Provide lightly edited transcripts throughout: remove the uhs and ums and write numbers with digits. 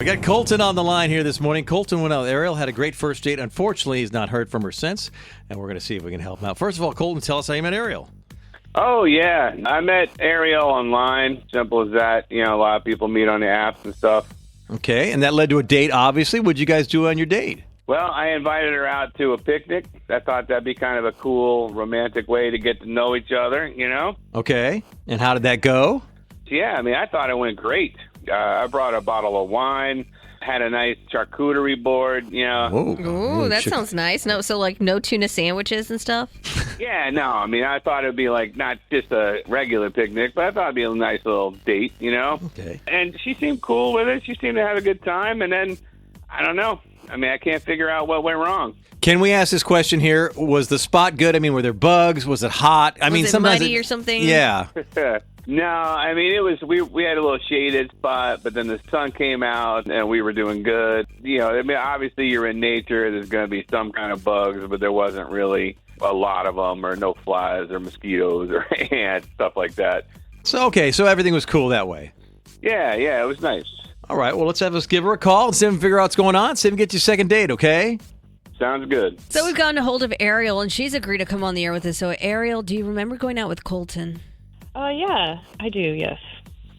We got Colton on the line here this morning. Colton went out with Ariel, had a great first date. Unfortunately, he's not heard from her since, and we're going to see if we can help him out. First of all, Colton, tell us how you met Ariel. Oh, yeah. I met Ariel online. Simple as that. You know, a lot of people meet on the apps and stuff. Okay, and that led to a date, obviously. What'd you guys do on your date? Well, I invited her out to a picnic. I thought that'd be kind of a cool, romantic way to get to know each other, you know? Okay, and how did that go? Yeah, I mean, I thought it went great. I brought a bottle of wine, had a nice charcuterie board, you know. Ooh, that sounds nice. No, so like no tuna sandwiches and stuff? Yeah, no, I mean, I thought it'd be like not just a regular picnic, but I thought it'd be a nice little date, you know? Okay. And she seemed cool with it. She seemed to have a good time. And then, I don't know. I mean, I can't figure out what went wrong. Can we ask this question here? Was the spot good? I mean, were there bugs? Was it hot? Was it sometimes muddy or something? Yeah. No, I mean, it was, we had a little shaded spot, but then the sun came out and we were doing good. You know, I mean, obviously you're in nature. There's going to be some kind of bugs, but there wasn't really a lot of them, or no flies or mosquitoes or ants, stuff like that. So everything was cool that way. Yeah, it was nice. All right, well, let's give her a call and see if we can figure out what's going on. See if we can get you a second date, okay? Sounds good. So we've gotten a hold of Ariel, and she's agreed to come on the air with us. So, Ariel, do you remember going out with Colton? Yeah, I do, yes.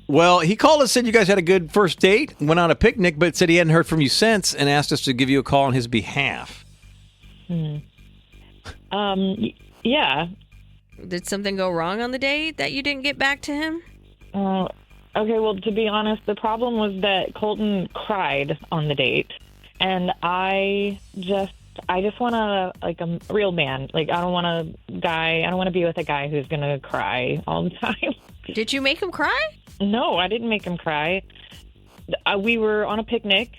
Well, he called us, said you guys had a good first date, went on a picnic, but said he hadn't heard from you since and asked us to give you a call on his behalf. Yeah. Did something go wrong on the date that you didn't get back to him? Okay, well, to be honest, the problem was that Colton cried on the date, and I just want a real man. Like, I don't want to be with a guy who's going to cry all the time. Did you make him cry? No, I didn't make him cry. We were on a picnic,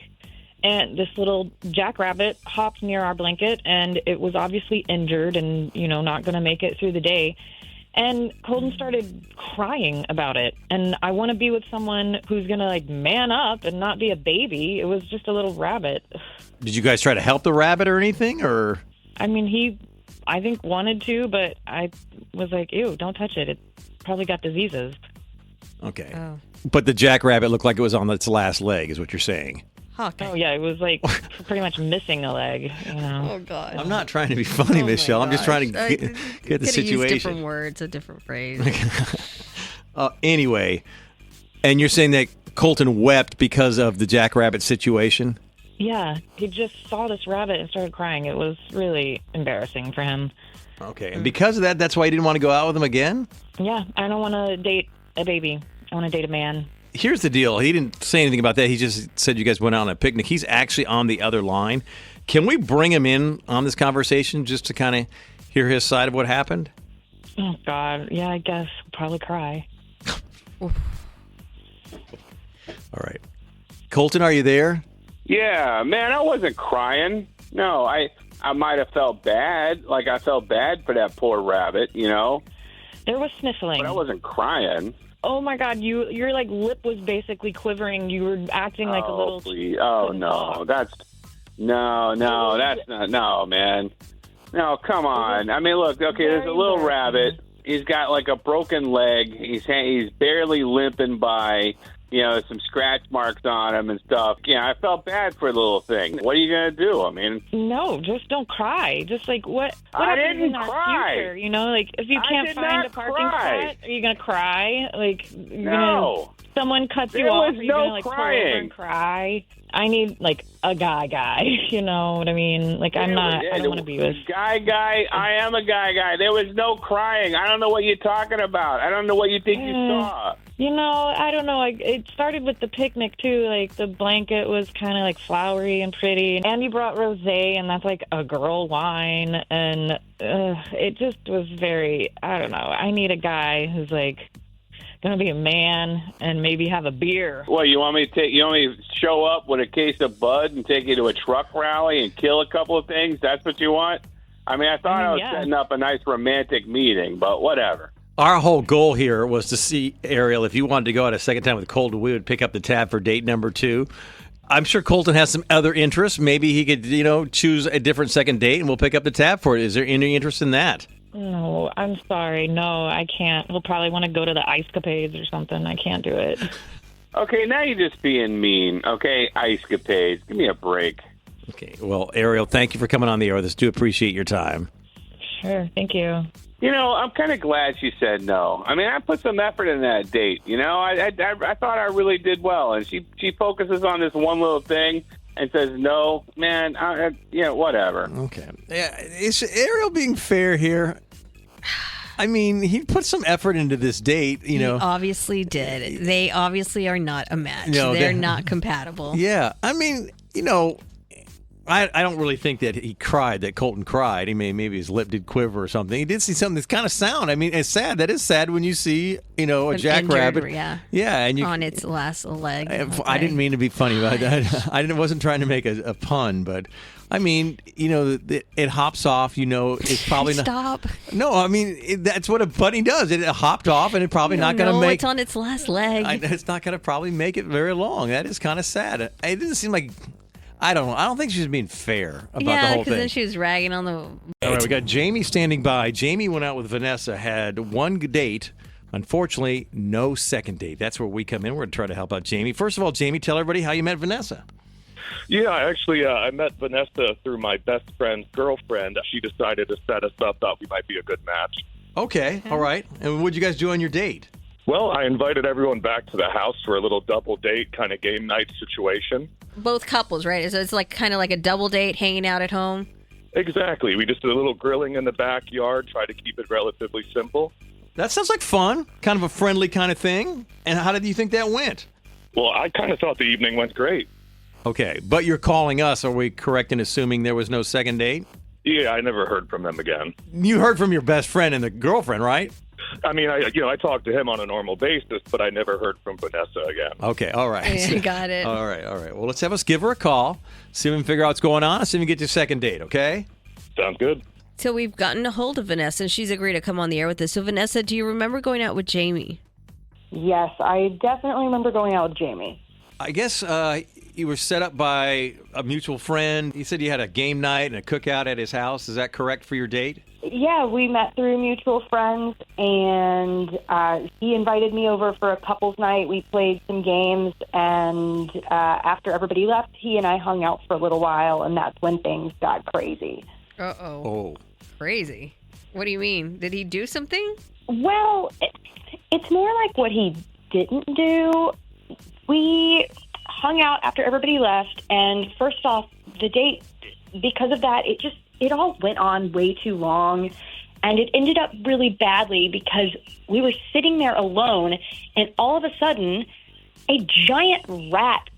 and this little jackrabbit hopped near our blanket, and it was obviously injured and, not going to make it through the day. And Colton started crying about it. And I want to be with someone who's going to, man up and not be a baby. It was just a little rabbit. Did you guys try to help the rabbit or anything, or? I mean, he, I think, wanted to, but I was like, ew, don't touch it. It probably got diseases. Okay. Oh. But the jackrabbit looked like it was on its last leg, is what you're saying. Okay. Oh, yeah, it was, pretty much missing a leg, Oh, God. I'm not trying to be funny, Michelle. I'm just trying to get the situation. Use different words, a different phrase. Anyway, and you're saying that Colton wept because of the jackrabbit situation? Yeah, he just saw this rabbit and started crying. It was really embarrassing for him. Okay, and because of that, that's why you didn't want to go out with him again? Yeah, I don't want to date a baby. I want to date a man. Here's the deal. He didn't say anything about that. He just said you guys went out on a picnic. He's actually on the other line. Can we bring him in on this conversation just to kind of hear his side of what happened? Oh, God. Yeah, I guess. Probably cry. All right. Colton, are you there? Yeah, man, I wasn't crying. No, I might have felt bad. Like, I felt bad for that poor rabbit, There was sniffling. But I wasn't crying. Oh, my God. Your lip was basically quivering. You were acting like a little... Please. Oh, no. That's not... No, man. No, come on. I mean, look, okay, there's a little rabbit. He's got, a broken leg. He's barely limping by... some scratch marks on him and stuff. I felt bad for the little thing. What are you going to do? I mean... No, just don't cry. Just, what I happens didn't in our cry. future? If you can't find a parking spot, are you going to cry? No. Someone cuts you There off, was are you going no to, pull over and cry? I need, a guy, you know what I mean? I don't want to be with... Guy, I am a guy. There was no crying. I don't know what you're talking about. I don't know what you think you saw. I don't know. It started with the picnic, too. The blanket was kind of, flowery and pretty. And you brought rosé, and that's, a girl wine. And it just was very, I don't know. I need a guy who's, going to be a man and maybe have a beer. Well, you want me to show up with a case of Bud and take you to a truck rally and kill a couple of things? That's what you want? I mean, I thought I was setting up a nice romantic meeting, but whatever. Our whole goal here was to see, Ariel, if you wanted to go out a second time with Colton, we would pick up the tab for date number 2. I'm sure Colton has some other interests. Maybe he could, choose a different second date, and we'll pick up the tab for it. Is there any interest in that? No, I'm sorry. No, I can't. He'll probably want to go to the ice capades or something. I can't do it. Okay, now you're just being mean. Okay, ice capades. Give me a break. Okay. Well, Ariel, thank you for coming on the air with us. Do appreciate your time. Sure, thank you. You know, I'm kind of glad she said no. I mean, I put some effort in that date. You know, I thought I really did well, and she focuses on this one little thing and says no. Man, whatever. Okay. Yeah, is Ariel being fair here? I mean, he put some effort into this date, He obviously did. They obviously are not a match. No, they're not compatible. Yeah. I mean, I don't really think that he cried, that Colton cried. Maybe his lip did quiver or something. He did see something that's kind of sound. I mean, it's sad. That is sad when you see, a jackrabbit. Yeah. And on its last leg. I didn't mean to be funny about that. I wasn't trying to make a pun, but I mean, it hops off. It's probably not. Stop. No, I mean that's what a bunny does. It hopped off, and it's probably not going to make. It's on its last leg. It's not going to probably make it very long. That is kind of sad. It didn't seem like. I don't know. I don't think she was being fair about the whole thing. Yeah, because then she was ragging on the. All right, we got Jamie standing by. Jamie went out with Vanessa, had one date. Unfortunately, no second date. That's where we come in. We're going to try to help out Jamie. First of all, Jamie, tell everybody how you met Vanessa. Yeah, actually, I met Vanessa through my best friend's girlfriend. She decided to set us up, thought we might be a good match. Okay, all right. And what'd you guys do on your date? Well, I invited everyone back to the house for a little double date kind of game night situation. Both couples, right? So it's kind of like a double date, hanging out at home. Exactly. We just did a little grilling in the backyard, tried to keep it relatively simple. That sounds like fun, kind of a friendly kind of thing. And how did you think that went? Well, I kind of thought the evening went great. Okay, but you're calling us. Are we correct in assuming there was no second date? Yeah, I never heard from them again. You heard from your best friend and the girlfriend, right? I mean, I talked to him on a normal basis, but I never heard from Vanessa again. Okay, all right. Yeah, got it. All right. Well, let's have us give her a call, see if we can figure out what's going on, and see if we can get to second date, okay? Sounds good. So we've gotten a hold of Vanessa, and she's agreed to come on the air with us. So, Vanessa, do you remember going out with Jamie? Yes, I definitely remember going out with Jamie. I guess you were set up by a mutual friend. You said you had a game night and a cookout at his house. Is that correct for your date? Yeah, we met through mutual friends, and he invited me over for a couples night. We played some games, and after everybody left, he and I hung out for a little while, and that's when things got crazy. Uh-oh. Oh. Crazy. What do you mean? Did he do something? Well, it's more like what he didn't do. We hung out after everybody left, and first off, the date, because of that, it all went on way too long, and it ended up really badly because we were sitting there alone, and all of a sudden, a giant rat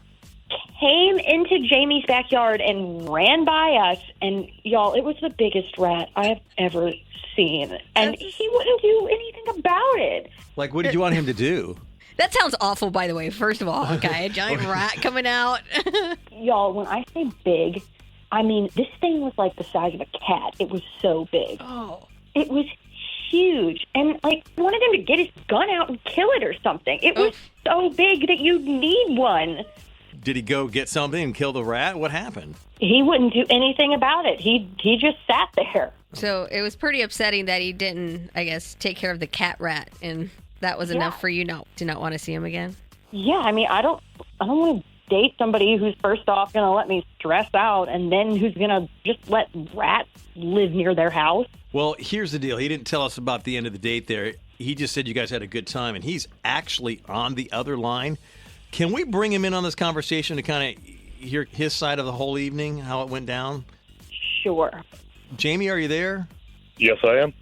came into Jamie's backyard and ran by us, and y'all, it was the biggest rat I have ever seen, and he wouldn't do anything about it. Like, what did you want him to do? That sounds awful, by the way, first of all. Okay, a giant rat coming out. Y'all, when I say big, I mean, this thing was like the size of a cat. It was so big. Oh. It was huge. And, I wanted him to get his gun out and kill it or something. It was so big that you'd need one. Did he go get something and kill the rat? What happened? He wouldn't do anything about it. He just sat there. So it was pretty upsetting that he didn't, I guess, take care of the cat rat, and that was enough for you to not want to see him again? Yeah, I mean, I don't want to date somebody who's first off going to let me stress out and then who's going to just let rats live near their house. Well, here's the deal. He didn't tell us about the end of the date there. He just said you guys had a good time, and he's actually on the other line. Can we bring him in on this conversation to kind of hear his side of the whole evening, how it went down? Sure. Jamie, are you there? Yes, I am.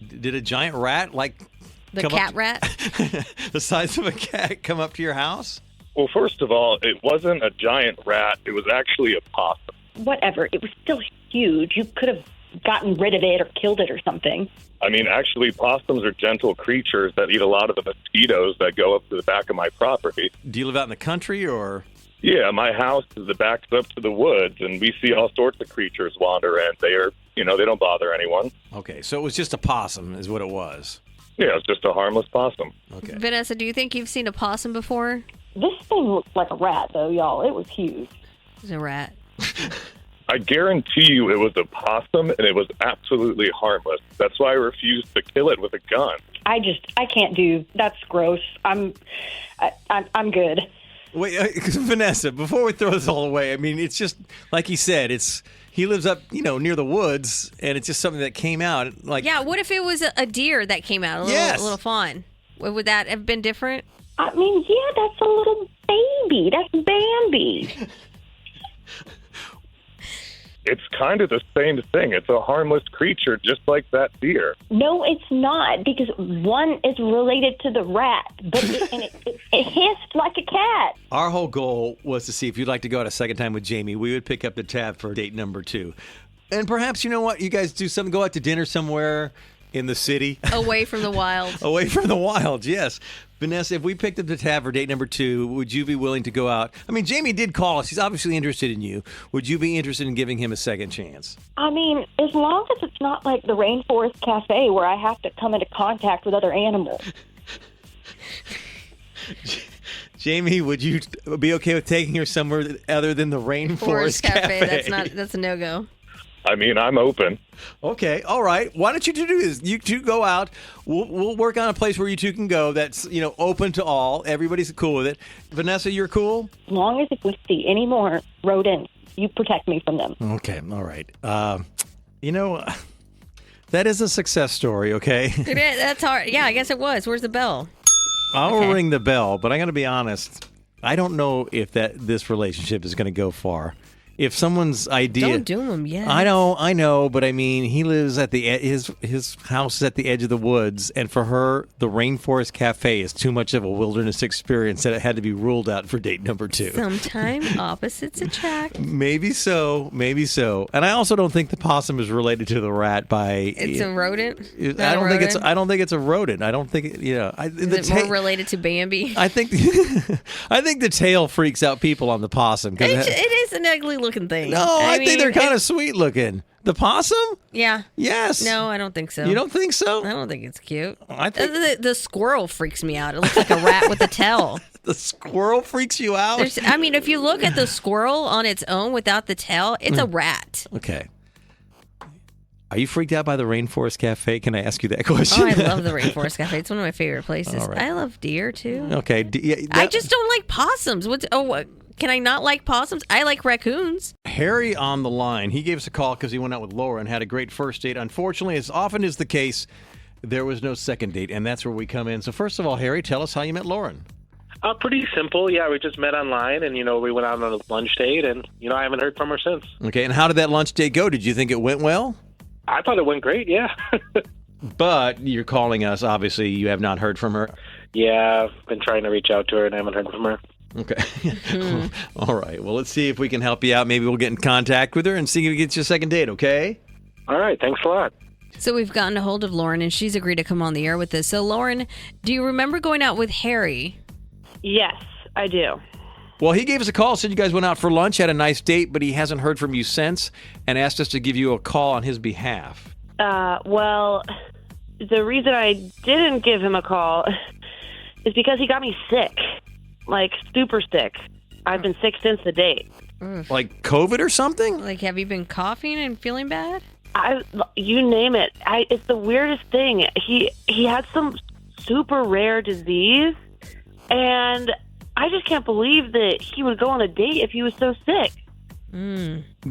Did a giant rat, the cat rat? the size of a cat, come up to your house? Well, first of all, it wasn't a giant rat. It was actually a possum. Whatever. It was still huge. You could have gotten rid of it or killed it or something. I mean, actually, possums are gentle creatures that eat a lot of the mosquitoes that go up to the back of my property. Do you live out in the country, or? Yeah, my house is the back up to the woods, and we see all sorts of creatures wander in. They are, they don't bother anyone. Okay, so it was just a possum is what it was. Yeah, it's just a harmless possum. Okay. Vanessa, do you think you've seen a possum before? This thing looked like a rat, though, y'all. It was huge. It was a rat. I guarantee you it was a possum, and it was absolutely harmless. That's why I refused to kill it with a gun. I can't do. That's gross. I'm good. Wait, Vanessa, before we throw this all away, I mean, it's just like he said. He lives up, near the woods, and it's just something that came out. Like, Yeah, what if it was a deer that came out, a little fawn? Would that have been different? I mean, yeah, that's a little baby. That's Bambi. It's kind of the same thing. It's a harmless creature, just like that deer. No, it's not, because one is related to the rat, but it hissed like a cat. our whole goal was to see if you'd like to go out a second time with Jamie. We would pick up the tab for date number 2. And perhaps, you know what, you guys do something, go out to dinner somewhere in the city. Away from the wild. Away from the wild, yes. Vanessa, if we picked up the tab for date number 2, would you be willing to go out? I mean, Jamie did call us. He's obviously interested in you. Would you be interested in giving him a second chance? I mean, as long as it's not like the Rainforest Cafe where I have to come into contact with other animals. Jamie, would you be okay with taking her somewhere other than the Rainforest Cafe? That's a no-go. I mean, I'm open. Okay, all right. Why don't you two do this? You two go out. We'll work on a place where you two can go that's, open to all. Everybody's cool with it. Vanessa, you're cool? As long as if we see any more rodents, you protect me from them. Okay, all right. That is a success story, okay? That's hard. Yeah, I guess it was. Where's the bell? I'll ring the bell, but I got to be honest. I don't know if this relationship is going to go far. If someone's idea, Don't do them yet. I know, but I mean, he lives at the his house is at the edge of the woods, and for her, the Rainforest Cafe is too much of a wilderness experience that it had to be ruled out for date number 2. Sometime opposites attract. Maybe so, and I also don't think the possum is related to the rat. It's a rodent. I don't think it's a rodent. I don't think Is it more related to Bambi? I think the tail freaks out people on the possum because It is an ugly looking thing. no, I think they're kind of sweet looking. The possum? Yeah. Yes. No, I don't think so. You don't think so? I don't think it's cute. I think The squirrel freaks me out. It looks like a rat with a tail. the squirrel freaks you out. If you look at the squirrel on its own without the tail, it's a rat. Okay. Are you freaked out by the Rainforest Cafe? Can I ask you that question? Oh, I love the Rainforest Cafe. It's one of my favorite places. All right. I love deer too. Okay. I just don't like possums. Can I not like possums? I like raccoons. Harry on the line. He gave us a call because he went out with Laura and had a great first date. Unfortunately, as often is the case, there was no second date, and that's where we come in. So first of all, Harry, tell us how you met Lauren. Pretty simple. Yeah, we just met online, and, we went out on a lunch date, and, I haven't heard from her since. Okay, and how did that lunch date go? Did you think it went well? I thought it went great, yeah. But you're calling us. Obviously, you have not heard from her. Yeah, I've been trying to reach out to her, and I haven't heard from her. Okay. All right. Well, let's see if we can help you out. Maybe we'll get in contact with her and see if we get you a second date, okay? All right. Thanks a lot. So we've gotten a hold of Lauren, and she's agreed to come on the air with us. So, Lauren, do you remember going out with Harry? Yes, I do. Well, he gave us a call, said you guys went out for lunch, had a nice date, but he hasn't heard from you since, and asked us to give you a call on his behalf. Well, the reason I didn't give him a call is because he got me sick. Like, super sick. I've been sick since the date. Like COVID or something? Like, have you been coughing and feeling bad? You name it. It's the weirdest thing. He had some super rare disease, and I just can't believe that he would go on a date if he was so sick.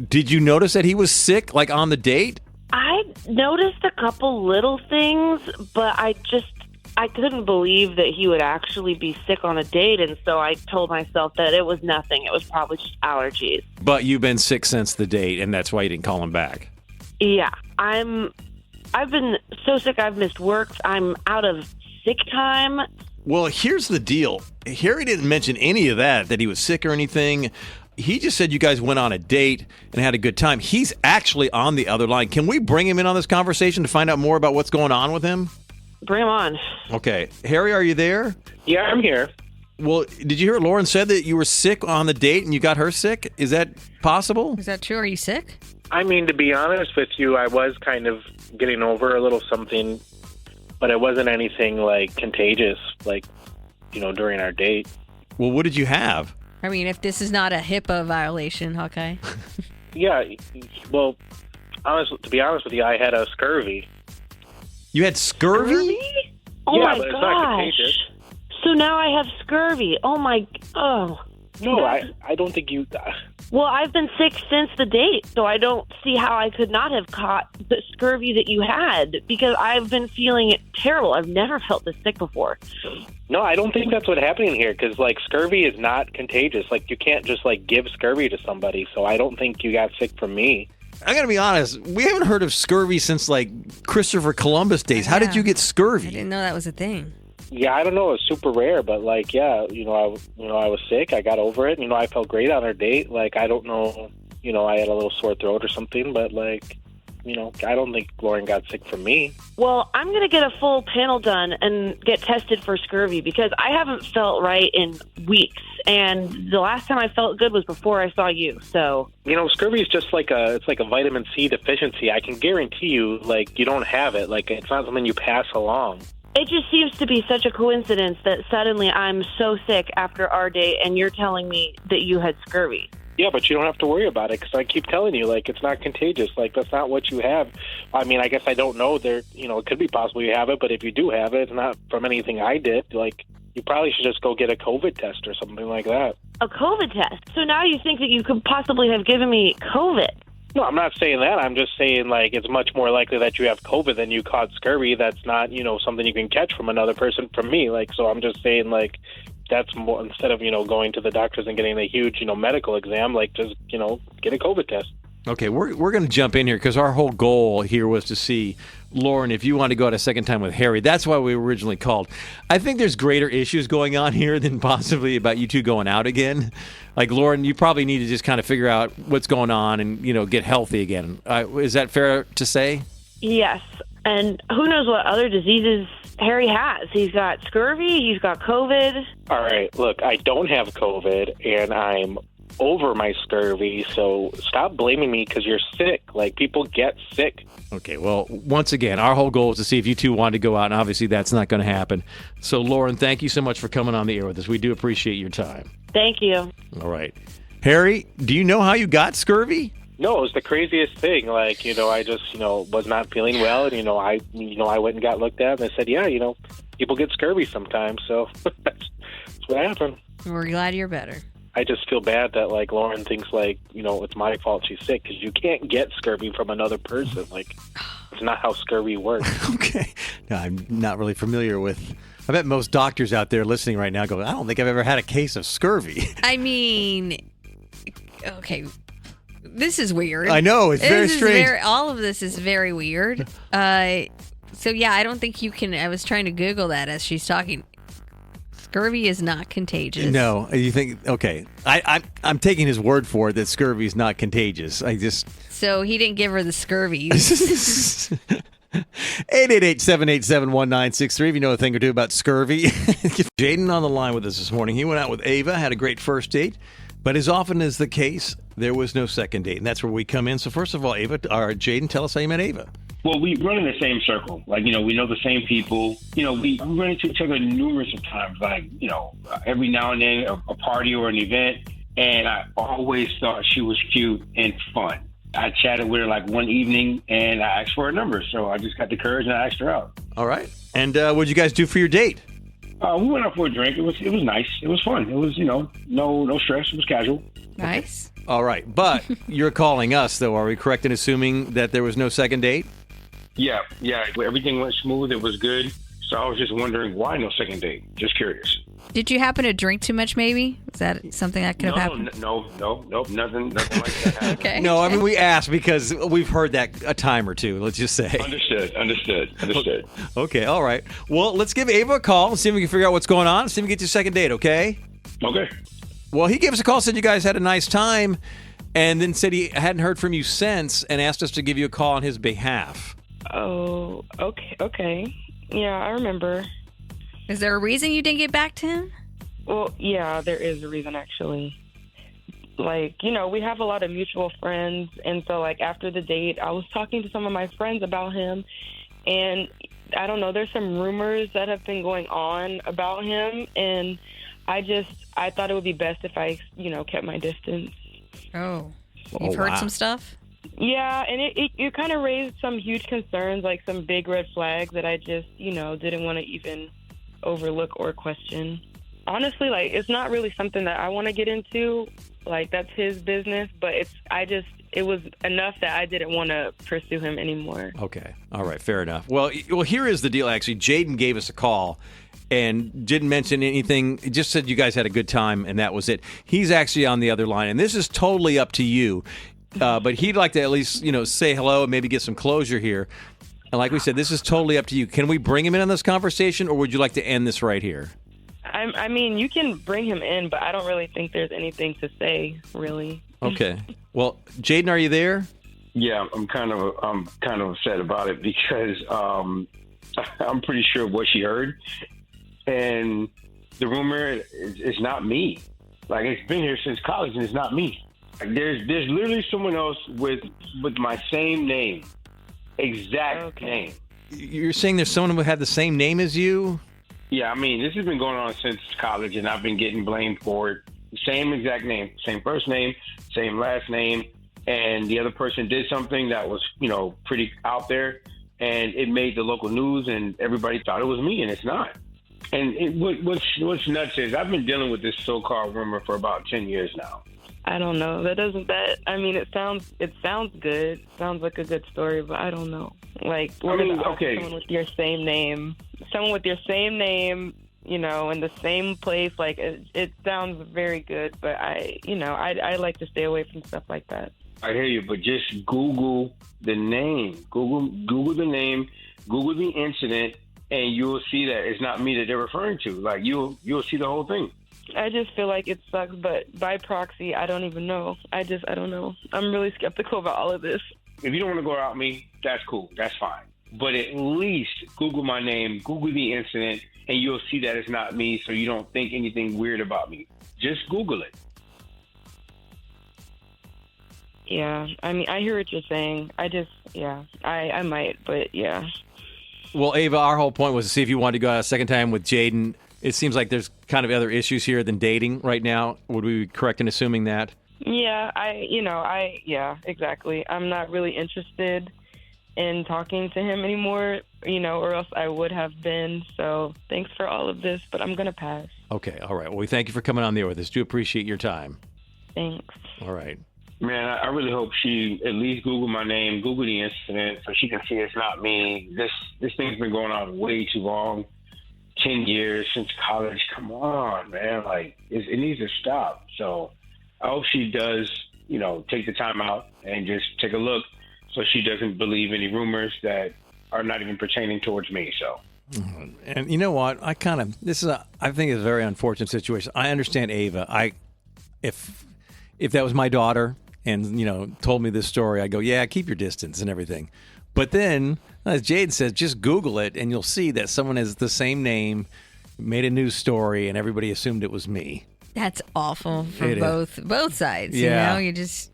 Did you notice that he was sick, like on the date? I noticed a couple little things, but I couldn't believe that he would actually be sick on a date, and so I told myself that it was nothing. It was probably just allergies. But you've been sick since the date, and that's why you didn't call him back. Yeah, I've been so sick I've missed work. I'm out of sick time. Well, here's the deal. Harry didn't mention any of that he was sick or anything. He just said you guys went on a date and had a good time. He's actually on the other line. Can we bring him in on this conversation to find out more about what's going on with him? Bring him on. Okay. Harry, are you there? Yeah, I'm here. Well, did you hear Lauren said that you were sick on the date and you got her sick? Is that possible? Is that true? Are you sick? I mean, to be honest with you, I was kind of getting over a little something, but it wasn't anything, like, contagious, like, during our date. Well, what did you have? I mean, if this is not a HIPAA violation, Hawkeye. Yeah, well, to be honest with you, I had a scurvy. You had scurvy? Oh Yeah, my but it's not contagious. gosh. So now I have scurvy. Oh. No, I don't think you... Well, I've been sick since the date, so I don't see how I could not have caught the scurvy that you had, because I've been feeling it terrible. I've never felt this sick before. No, I don't think that's what's happening here, because, like, scurvy is not contagious. Like, you can't just, like, give scurvy to somebody, so I don't think you got sick from me. I gotta be honest, we haven't heard of scurvy since, like, Christopher Columbus days. How did you get I scurvy? didn't know that was a thing. Yeah, I don't know. It's super rare, but, like, yeah, I was sick. I got over it. I felt great on our date. Like, I don't know, I had a little sore throat or something, but, like, I don't think Lauren got sick from me. Well, I'm going to get a full panel done and get tested for scurvy, because I haven't felt right in weeks. And the last time I felt good was before I saw you. So, scurvy is just like it's like a vitamin C deficiency. I can guarantee you, like, you don't have it. Like, it's not something you pass along. it just seems to be such a coincidence that suddenly I'm so sick after our date and you're telling me that you had scurvy. Yeah, but you don't have to worry about it because I keep telling you, like, it's not contagious. Like, that's not what you have. I mean, I guess I don't know. It could be possible you have it, but if you do have it, it's not from anything I did. Like, you probably should just go get a COVID test or something like that. A COVID test? So now you think that you could possibly have given me COVID? No, I'm not saying that. I'm just saying, like, it's much more likely that you have COVID than you caught scurvy. That's not, something you can catch from another person from me. Like, so I'm just saying, like, that's more, instead of, going to the doctors and getting a huge, medical exam, like, just, get a COVID test. Okay, we're going to jump in here because our whole goal here was to see, Lauren, if you want to go out a second time with Harry. That's why we originally called. I think there's greater issues going on here than possibly about you two going out again. Like, Lauren, you probably need to just kind of figure out what's going on and, get healthy again. Is that fair to say? Yes. And who knows what other diseases Harry has. He's got scurvy. He's got COVID. All right. Look, I don't have COVID, and I'm over my scurvy, so stop blaming me because you're sick. Like, people get sick. Okay, well, once again, our whole goal is to see if you two want to go out, and obviously that's not going to happen. So, Lauren, thank you so much for coming on the air with us. We do appreciate your time. Thank you. All right. Harry, do you know how you got scurvy? No, it was the craziest thing. Like, I just, was not feeling well, and, I went and got looked at, and they said, yeah, people get scurvy sometimes, so that's what happened. We're glad you're better. I just feel bad that, like, Lauren thinks, like, it's my fault she's sick, because you can't get scurvy from another person. Like, it's not how scurvy works. Okay. No, I'm not really familiar with... I bet most doctors out there listening right now go, I don't think I've ever had a case of scurvy. I mean, okay, this is weird. I know, it's very strange. All of this is very weird. So, yeah, I don't think you can... I was trying to Google that as she's talking. Scurvy is not contagious. No, you think... Okay, I'm taking his word for it that scurvy is not contagious. So he didn't give her the scurvy. 888-787-1963 if you know a thing or two about scurvy. Jaden on the line with us this morning. He went out with Ava, had a great first date, but as often as the case, there was no second date, and that's where we come in. So first of all, Jaden, tell us how you met Ava. Well, we run in the same circle. Like, we know the same people. We run into each other numerous of times, like, every now and then a party or an event, and I always thought she was cute and fun. I chatted with her like one evening, and I asked for her number, so I just got the courage and I asked her out. All right. And what did you guys do for your date? We went out for a drink. It was nice. It was fun. It was, no stress. It was casual. Nice. All right. But you're calling us, though. Are we correct in assuming that there was no second date? Yeah. Everything went smooth. It was good. So I was just wondering why no second date. Just curious. Did you happen to drink too much, maybe? Is that something that could have happened? No, nothing like that happened. Okay. No, I mean, we asked because we've heard that a time or two, let's just say. Understood. Okay, all right. Well, let's give Ava a call and see if we can figure out what's going on, see if we can get you a second date, okay? Okay. Well, he gave us a call, said you guys had a nice time, and then said he hadn't heard from you since and asked us to give you a call on his behalf. Oh, okay. Yeah, I remember. Is there a reason you didn't get back to him? Well, yeah, there is a reason, actually. Like, we have a lot of mutual friends, and so, like, after the date, I was talking to some of my friends about him, and I don't know, there's some rumors that have been going on about him, and I thought it would be best if I, kept my distance. Oh. You've heard some stuff? Yeah, and it kind of raised some huge concerns, like some big red flags that I just, didn't want to even overlook or question. Honestly, like, it's not really something that I want to get into. Like, that's his business, but it was enough that I didn't want to pursue him anymore. Okay. All right. Fair enough. Well, here is the deal, actually. Jaden gave us a call and didn't mention anything. He just said you guys had a good time, and that was it. He's actually on the other line, and this is totally up to you. But he'd like to at least, say hello and maybe get some closure here. And like we said, this is totally up to you. Can we bring him in on this conversation, or would you like to end this right here? I mean, you can bring him in, but I don't really think there's anything to say, really. Okay. Well, Jaden, are you there? Yeah, I'm kind of upset about it because I'm pretty sure what she heard, and the rumor is not me. Like, it's been here since college, and it's not me. Like, there's literally someone else with my same name, exact name. You're saying there's someone who had the same name as you? Yeah, I mean, this has been going on since college, and I've been getting blamed for it. Same exact name, same first name, same last name, and the other person did something that was, pretty out there, and it made the local news, and everybody thought it was me, and it's not. And what's nuts is I've been dealing with this so-called rumor for about 10 years now. I don't know. I mean, it sounds good. Sounds like a good story, but I don't know. Like, okay. Someone with your same name, in the same place. Like, it sounds very good, but I like to stay away from stuff like that. I hear you, but just Google the name. Google the name. Google the incident, and you'll see that it's not me that they're referring to. Like, you'll see the whole thing. I just feel like it sucks, but by proxy, I don't even know. I don't know. I'm really skeptical about all of this. If you don't want to go without me, that's cool. That's fine. But at least Google my name, Google the incident, and you'll see that it's not me, so you don't think anything weird about me. Just Google it. Yeah, I mean, I hear what you're saying. I might, but yeah. Well, Ava, our whole point was to see if you wanted to go out a second time with Jaden. It seems like there's kind of other issues here than dating right now. Would we be correct in assuming that? Yeah, yeah, exactly. I'm not really interested in talking to him anymore, or else I would have been. So thanks for all of this, but I'm going to pass. Okay, all right. Well, we thank you for coming on the air with us. Do appreciate your time. Thanks. All right. Man, I really hope she at least Google my name, Google the incident, so she can see it's not me. This thing's been going on way too long. 10 years since college. Come on, man. Like, it needs to stop. So I hope she does, take the time out and just take a look so she doesn't believe any rumors that are not even pertaining towards me. So. And you know what? I think it's a very unfortunate situation. I understand Ava. If that was my daughter and, told me this story, I'd go, yeah, keep your distance and everything. But then, as Jade says, just Google it, and you'll see that someone has the same name, made a news story, and everybody assumed it was me. That's awful for both sides. Yeah. It's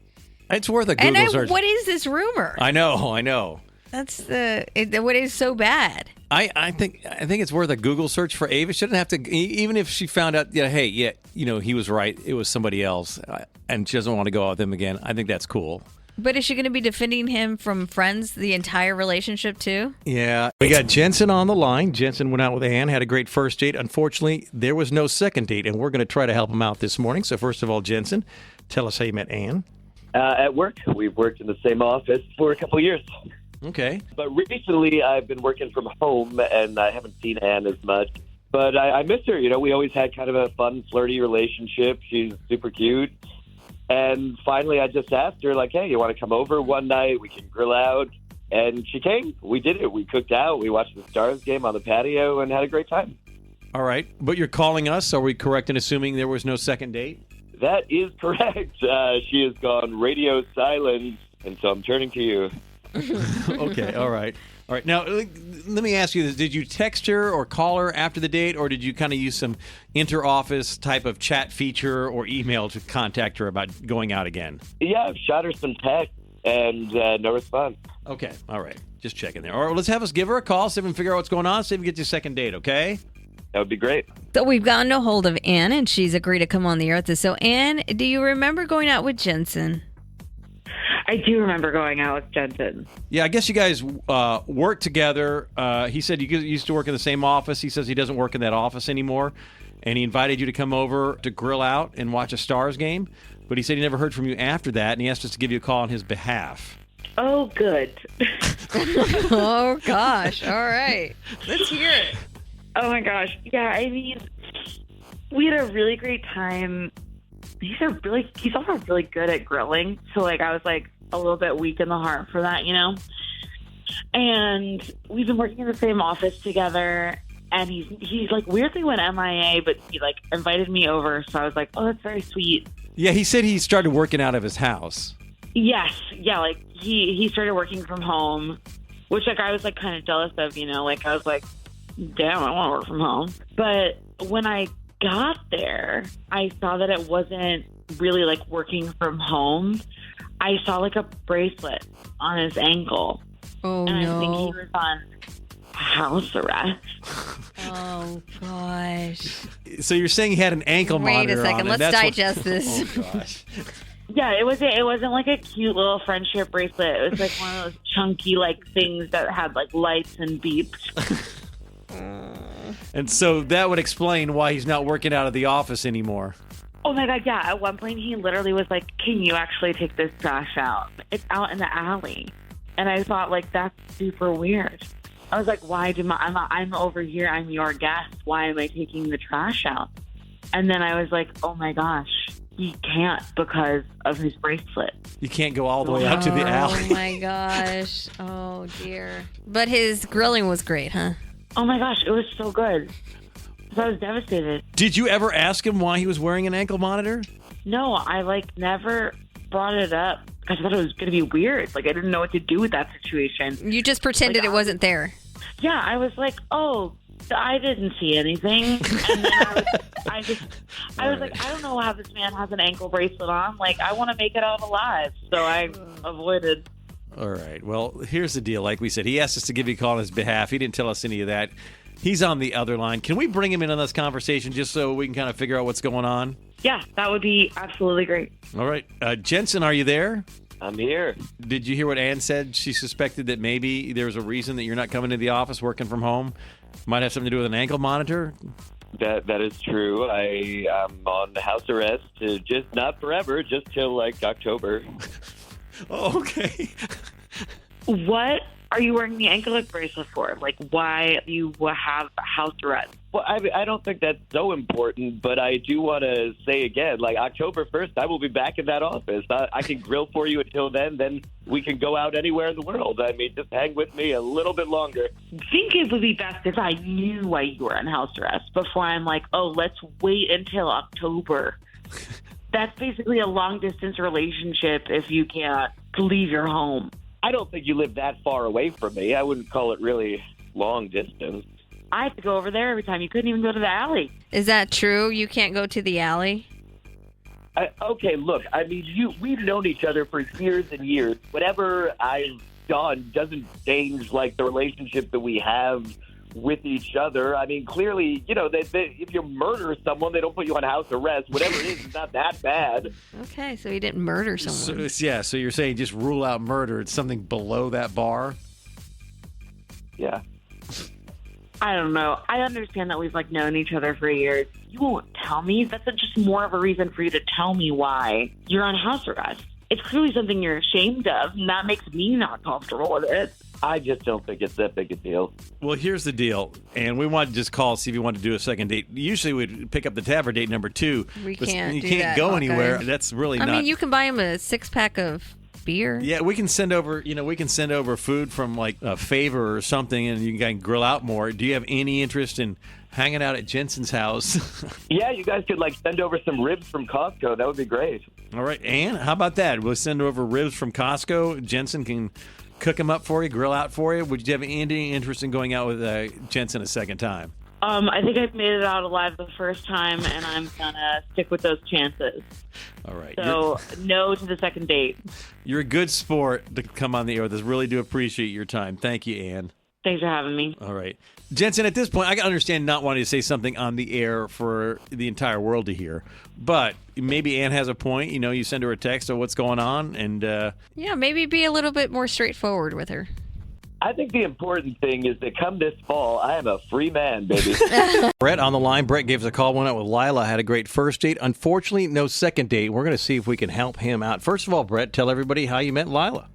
worth a Google search. What is this rumor? I know. That's what is so bad. I think it's worth a Google search for Ava. She shouldn't have to, even if she found out, he was right. It was somebody else, and she doesn't want to go out with him again. I think that's cool. But is she going to be defending him from friends the entire relationship too? Yeah. We got Jensen on the line. Jensen went out with Ann, had a great first date. Unfortunately, there was no second date, and we're going to try to help him out this morning. So first of all, Jensen, tell us how you met Ann. At work. We've worked in the same office for a couple of years. Okay. But recently, I've been working from home, and I haven't seen Ann as much. But I miss her. We always had kind of a fun, flirty relationship. She's super cute. And finally, I just asked her, like, hey, you want to come over one night? We can grill out. And she came. We did it. We cooked out. We watched the Stars game on the patio and had a great time. All right. But you're calling us. Are we correct in assuming there was no second date? That is correct. She has gone radio silent, and so I'm turning to you. Okay. All right. All right. Now, let me ask you this. Did you text her or call her after the date, or did you kind of use some inter-office type of chat feature or email to contact her about going out again? Yeah, I've shot her some text and no response. Okay. All right. Just checking there. All right. Well, let's have us give her a call, see if we can figure out what's going on, see if we can get you a second date, okay? That would be great. So we've gotten a hold of Ann, and she's agreed to come on the air with us. So, Ann, do you remember going out with Jensen? I do remember going out with Jensen. Yeah, I guess you guys work together. He said you used to work in the same office. He says he doesn't work in that office anymore. And he invited you to come over to grill out and watch a Stars game. But he said he never heard from you after that, and he asked us to give you a call on his behalf. Oh, good. Oh, gosh. All right. Let's hear it. Oh, my gosh. Yeah, I mean, we had a really great time. He's also really good at grilling. So, like, I was, like, a little bit weak in the heart for that, you know? And we've been working in the same office together. And he's like, weirdly went MIA, but he, like, invited me over. So I was like, oh, that's very sweet. Yeah, he said he started working out of his house. Yes. Yeah, like, he started working from home, which, like, I was, like, kind of jealous of, you know? Like, I was like, damn, I want to work from home. But when I got there, I saw that it wasn't really, like, working from home. I saw, like, a bracelet on his ankle. Oh, and no. I think he was on house arrest. Oh, gosh. So you're saying he had an ankle monitor on. Wait a second. Let's digest this. Oh, gosh. Yeah, it wasn't like a cute little friendship bracelet. It was like one of those chunky like things that had like lights and beeps. And so that would explain why he's not working out of the office anymore. Oh my God, yeah. At one point he literally was like, can you actually take this trash out? It's out in the alley. And I thought, like, that's super weird. I was like, why I'm over here, I'm your guest. Why am I taking the trash out? And then I was like, oh my gosh. He can't because of his bracelet. You can't go all the way out to the alley. Oh, my gosh. Oh, dear. But his grilling was great, huh? Oh, my gosh. It was so good. So I was devastated. Did you ever ask him why he was wearing an ankle monitor? No, I, like, never brought it up. I thought it was going to be weird. Like, I didn't know what to do with that situation. You just pretended it wasn't there. Yeah, I was like, oh, I didn't see anything. And then I was like, I don't know how this man has an ankle bracelet on. Like, I want to make it out alive. So I avoided. All right. Well, here's the deal. Like we said, he asked us to give you a call on his behalf. He didn't tell us any of that. He's on the other line. Can we bring him in on this conversation just so we can kind of figure out what's going on? Yeah, that would be absolutely great. All right. Jensen, are you there? I'm here. Did you hear what Ann said? She suspected that maybe there's a reason that you're not coming to the office working from home. Might have something to do with an ankle monitor. That is true. I am on house arrest, just not forever, just till like October. Oh, okay. What are you wearing the ankle bracelet for? Like, why do you have house arrest? Well, I don't think that's so important, but I do want to say again, like October 1st, I will be back in that office. I can grill for you until then we can go out anywhere in the world. I mean, just hang with me a little bit longer. I think it would be best if I knew why you were on house arrest before I'm like, oh, let's wait until October. That's basically a long-distance relationship if you can't leave your home. I don't think you live that far away from me. I wouldn't call it really long distance. I have to go over there every time. You couldn't even go to the alley. Is that true? You can't go to the alley? Okay, look, I mean, we've known each other for years and years. Whatever I've done doesn't change, like, the relationship that we have with each other. I mean, clearly, you know, if you murder someone, they don't put you on house arrest. Whatever it is, it's not that bad. Okay, so he didn't murder someone. So you're saying just rule out murder. It's something below that bar? Yeah. I don't know. I understand that we've, like, known each other for years. You won't tell me. That's just more of a reason for you to tell me why you're on house arrest. It's clearly something you're ashamed of, and that makes me not comfortable with it. I just don't think it's that big a deal. Well, here's the deal, and we wanted to just call, see if you wanted to do a second date. Usually we'd pick up the tab for date number 2. We but can't you do can't that, go Hawkeye. anywhere. That's really I not... mean, you can buy him a 6-pack of beer. Yeah, we can send over, food from like a Favor or something, and you can grill out more. Do you have any interest in hanging out at Jensen's house? Yeah, you guys could like send over some ribs from Costco. That would be great. All right, Ann, how about that? We'll send over ribs from Costco. Jensen can cook them up for you, grill out for you. Would you have any interest in going out with Jensen a second time? I think I made it out alive the first time, and I'm gonna stick with those chances. All right. So, no to the second date. You're a good sport to come on the air with us. Really do appreciate your time. Thank you, Ann. Thanks for having me. All right. Jensen, at this point, I can understand not wanting to say something on the air for the entire world to hear. But maybe Ann has a point. You send her a text of what's going on. And Yeah, maybe be a little bit more straightforward with her. I think the important thing is that come this fall, I am a free man, baby. Brett on the line. Brett gave us a call, went out with Lila, had a great first date. Unfortunately, no second date. We're going to see if we can help him out. First of all, Brett, tell everybody how you met Lila.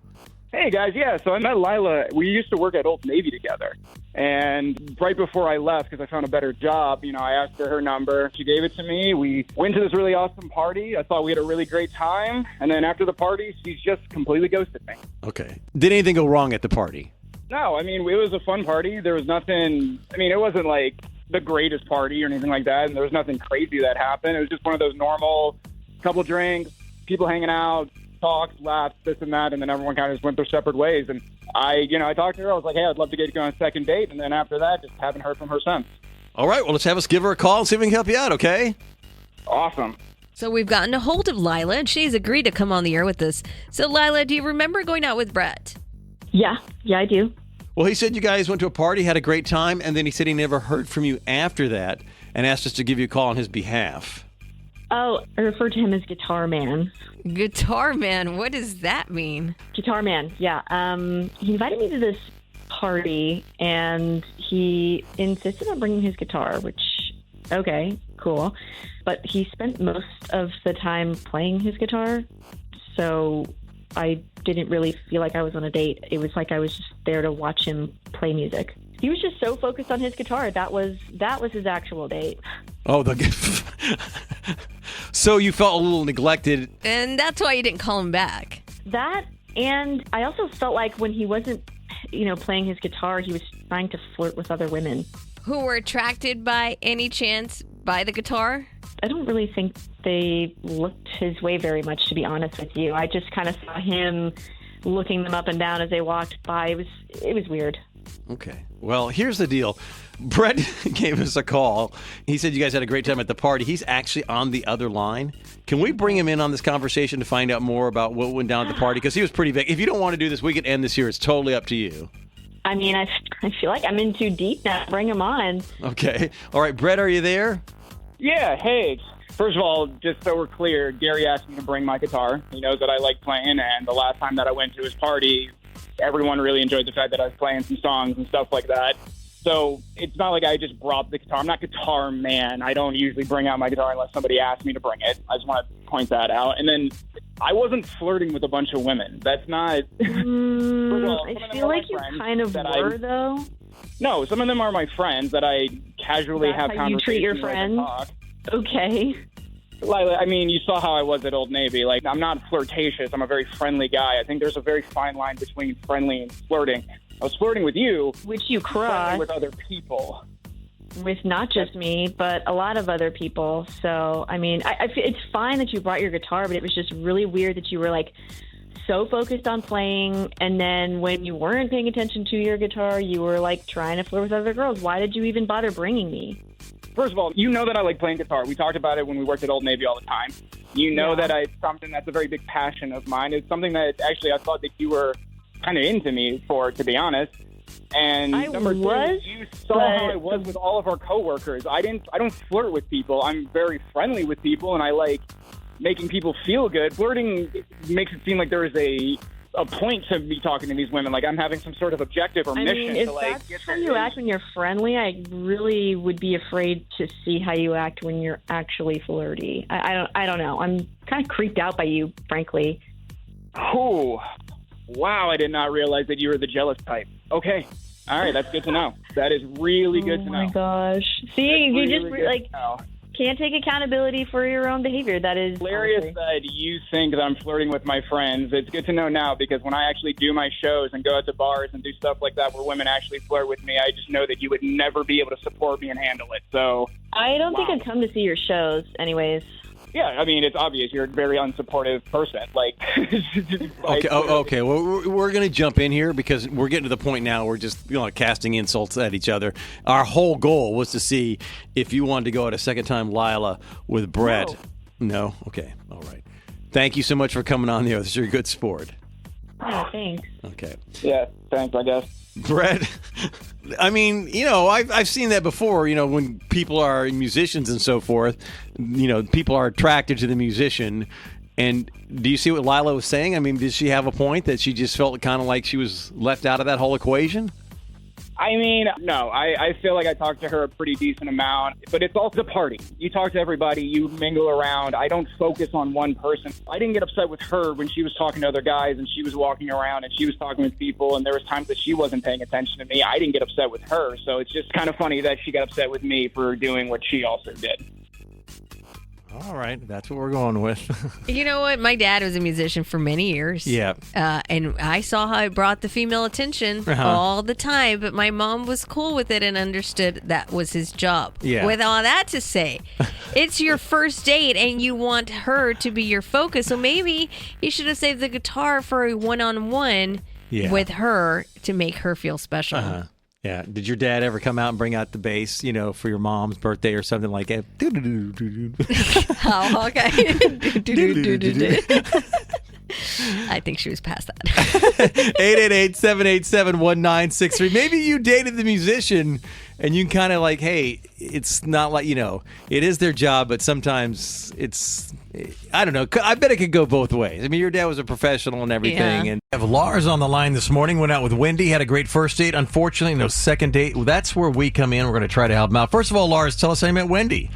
Hey, guys. Yeah, so I met Lila. We used to work at Old Navy together. And right before I left, because I found a better job, I asked her number. She gave it to me. We went to this really awesome party. I thought we had a really great time. And then after the party, she's just completely ghosted me. Okay. Did anything go wrong at the party? No, it was a fun party. There was nothing, it wasn't like the greatest party or anything like that. And there was nothing crazy that happened. It was just one of those normal couple drinks, people hanging out, talks, laughs, this and that. And then everyone kind of just went their separate ways. And I talked to her. I was like, hey, I'd love to get you on a second date. And then after that, just haven't heard from her since. All right. Well, let's have us give her a call and see if we can help you out, okay? Awesome. So we've gotten a hold of Lila, and she's agreed to come on the air with us. So, Lila, do you remember going out with Brett? Yeah, I do. Well, he said you guys went to a party, had a great time, and then he said he never heard from you after that and asked us to give you a call on his behalf. Oh, I refer to him as Guitar Man. Guitar Man? What does that mean? Guitar Man, yeah. He invited me to this party, and he insisted on bringing his guitar, which, okay, cool. But he spent most of the time playing his guitar, so I didn't really feel like I was on a date. It was like I was just there to watch him play music. He was just so focused on his guitar. That was his actual date. Oh, so you felt a little neglected. And that's why you didn't call him back. That, and I also felt like when he wasn't, playing his guitar, he was trying to flirt with other women. Who were attracted by any chance by the guitar? I don't really think they looked his way very much, to be honest with you. I just kind of saw him looking them up and down as they walked by. It was weird. Okay. Well, here's the deal. Brett gave us a call. He said you guys had a great time at the party. He's actually on the other line. Can we bring him in on this conversation to find out more about what went down at the party? Because he was pretty vague. If you don't want to do this, we can end this here. It's totally up to you. I feel like I'm in too deep now. Bring him on. Okay. All right, Brett, are you there? Yeah, hey. First of all, just so we're clear, Gary asked me to bring my guitar. He knows that I like playing, and the last time that I went to his party, everyone really enjoyed the fact that I was playing some songs and stuff like that. So it's not like I just brought the guitar. I'm not Guitar Man. I don't usually bring out my guitar unless somebody asks me to bring it. I just want to point that out. And then I wasn't flirting with a bunch of women. That's not... I feel like you kind of were, though. No, some of them are my friends that I casually have conversations with. You treat your friends? Okay. Lila, you saw how I was at Old Navy. Like, I'm not flirtatious. I'm a very friendly guy. I think there's a very fine line between friendly and flirting. I was flirting with you. Which you crossed. With other people. With not just me, but a lot of other people. So, it's fine that you brought your guitar, but it was just really weird that you were, so focused on playing, and then when you weren't paying attention to your guitar, you were, trying to flirt with other girls. Why did you even bother bringing me? First of all, you know that I like playing guitar. We talked about it when we worked at Old Navy all the time. You know that it's something that's a very big passion of mine. It's something that actually I thought that you were kind of into me for, to be honest. And number two, you saw how I was with all of our coworkers. I don't flirt with people. I'm very friendly with people, and I like making people feel good. Flirting makes it seem like there is a point to me talking to these women, like I'm having some sort of objective or mission. If to that's how you act when you're friendly, I really would be afraid to see how you act when you're actually flirty. I don't know. I'm kind of creeped out by you, frankly. Oh, wow! I did not realize that you were the jealous type. Okay, all right, that's good to know. That is really good to know. Oh my gosh! See, you just can't take accountability for your own behavior. That is hilarious that you think that I'm flirting with my friends. It's good to know now, because when I actually do my shows and go out to bars and do stuff like that where women actually flirt with me, I just know that you would never be able to support me and handle it. So I don't think I'd come to see your shows anyways. Yeah, it's obvious you're a very unsupportive person. Okay. Well, we're going to jump in here because we're getting to the point now where we're just casting insults at each other. Our whole goal was to see if you wanted to go at a second time, Lila, with Brett. No? Okay. All right. Thank you so much for coming on the air. This is your good sport. Yeah, thanks. Okay. Yeah, thanks, I guess. Brett, I mean, I've seen that before, when people are musicians and so forth, people are attracted to the musician. And do you see what Lila was saying? I mean, did she have a point that she just felt kind of like she was left out of that whole equation? I mean, no, I feel like I talked to her a pretty decent amount, but it's also the party. You talk to everybody, you mingle around. I don't focus on one person. I didn't get upset with her when she was talking to other guys and she was walking around and she was talking with people and there was times that she wasn't paying attention to me. I didn't get upset with her, so it's just kind of funny that she got upset with me for doing what she also did. All right, that's what we're going with. You know what? My dad was a musician for many years. Yeah. And I saw how it brought the female attention all the time, but my mom was cool with it and understood that was his job. Yeah. With all that to say, it's your first date and you want her to be your focus, so maybe you should have saved the guitar for a one-on-one with her to make her feel special. Yeah. Did your dad ever come out and bring out the bass, for your mom's birthday or something like that? Oh, okay. I think she was past that. 888-787-1963. Maybe you dated the musician and you can kind of like, hey, it's not like, it is their job, but sometimes it's, I don't know. I bet it could go both ways. I mean, your dad was a professional and everything. Yeah. And we have Lars on the line this morning. Went out with Wendy, had a great first date. Unfortunately, no second date. Well, that's where we come in. We're going to try to help him out. First of all, Lars, tell us how you met Wendy.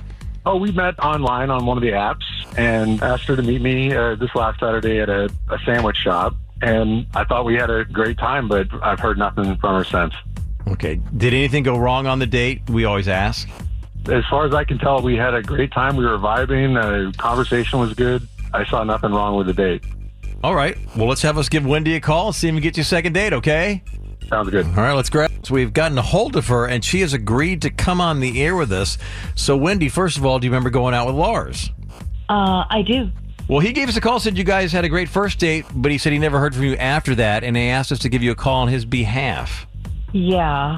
Oh, we met online on one of the apps and asked her to meet me this last Saturday at a sandwich shop. And I thought we had a great time, but I've heard nothing from her since. Okay. Did anything go wrong on the date? We always ask. As far as I can tell, we had a great time. We were vibing. The conversation was good. I saw nothing wrong with the date. All right. Well, let's have us give Wendy a call and see if we can get you a second date, okay? Sounds good. All right, let's grab. So we've gotten a hold of her, and she has agreed to come on the air with us. So, Wendy, first of all, do you remember going out with Lars? I do. Well, he gave us a call, said you guys had a great first date, but he said he never heard from you after that, and he asked us to give you a call on his behalf. Yeah.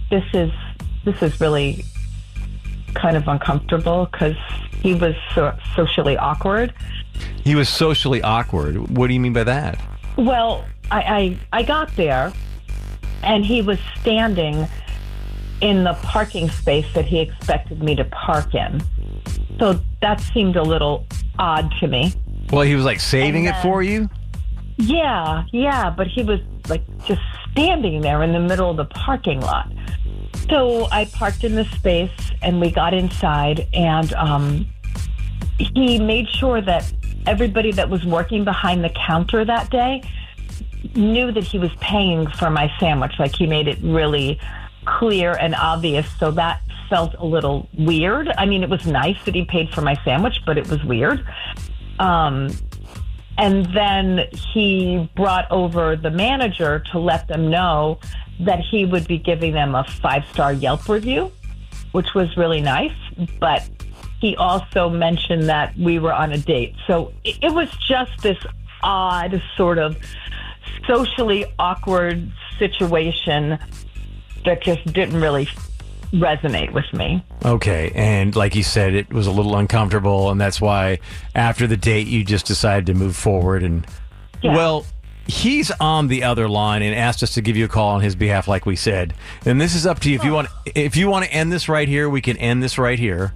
This is really kind of uncomfortable because he was socially awkward. He was socially awkward. What do you mean by that? Well, I got there, and he was standing in the parking space that he expected me to park in. So that seemed a little odd to me. Well, he was like saving it for you? Yeah, but he was like just standing there in the middle of the parking lot. So I parked in the space, and we got inside, and he made sure that everybody that was working behind the counter that day knew that he was paying for my sandwich. Like, he made it really clear and obvious, so that felt a little weird. I mean, it was nice that he paid for my sandwich, but it was weird. And then he brought over the manager to let them know that he would be giving them a 5-star Yelp review, which was really nice. But he also mentioned that we were on a date. So it was just this odd sort of socially awkward situation that just didn't really resonate with me. Okay, and like you said, it was a little uncomfortable, and that's why after the date you just decided to move forward. And well, he's on the other line and asked us to give you a call on his behalf, like we said. And this is up to you. If you want to end this right here, we can end this right here.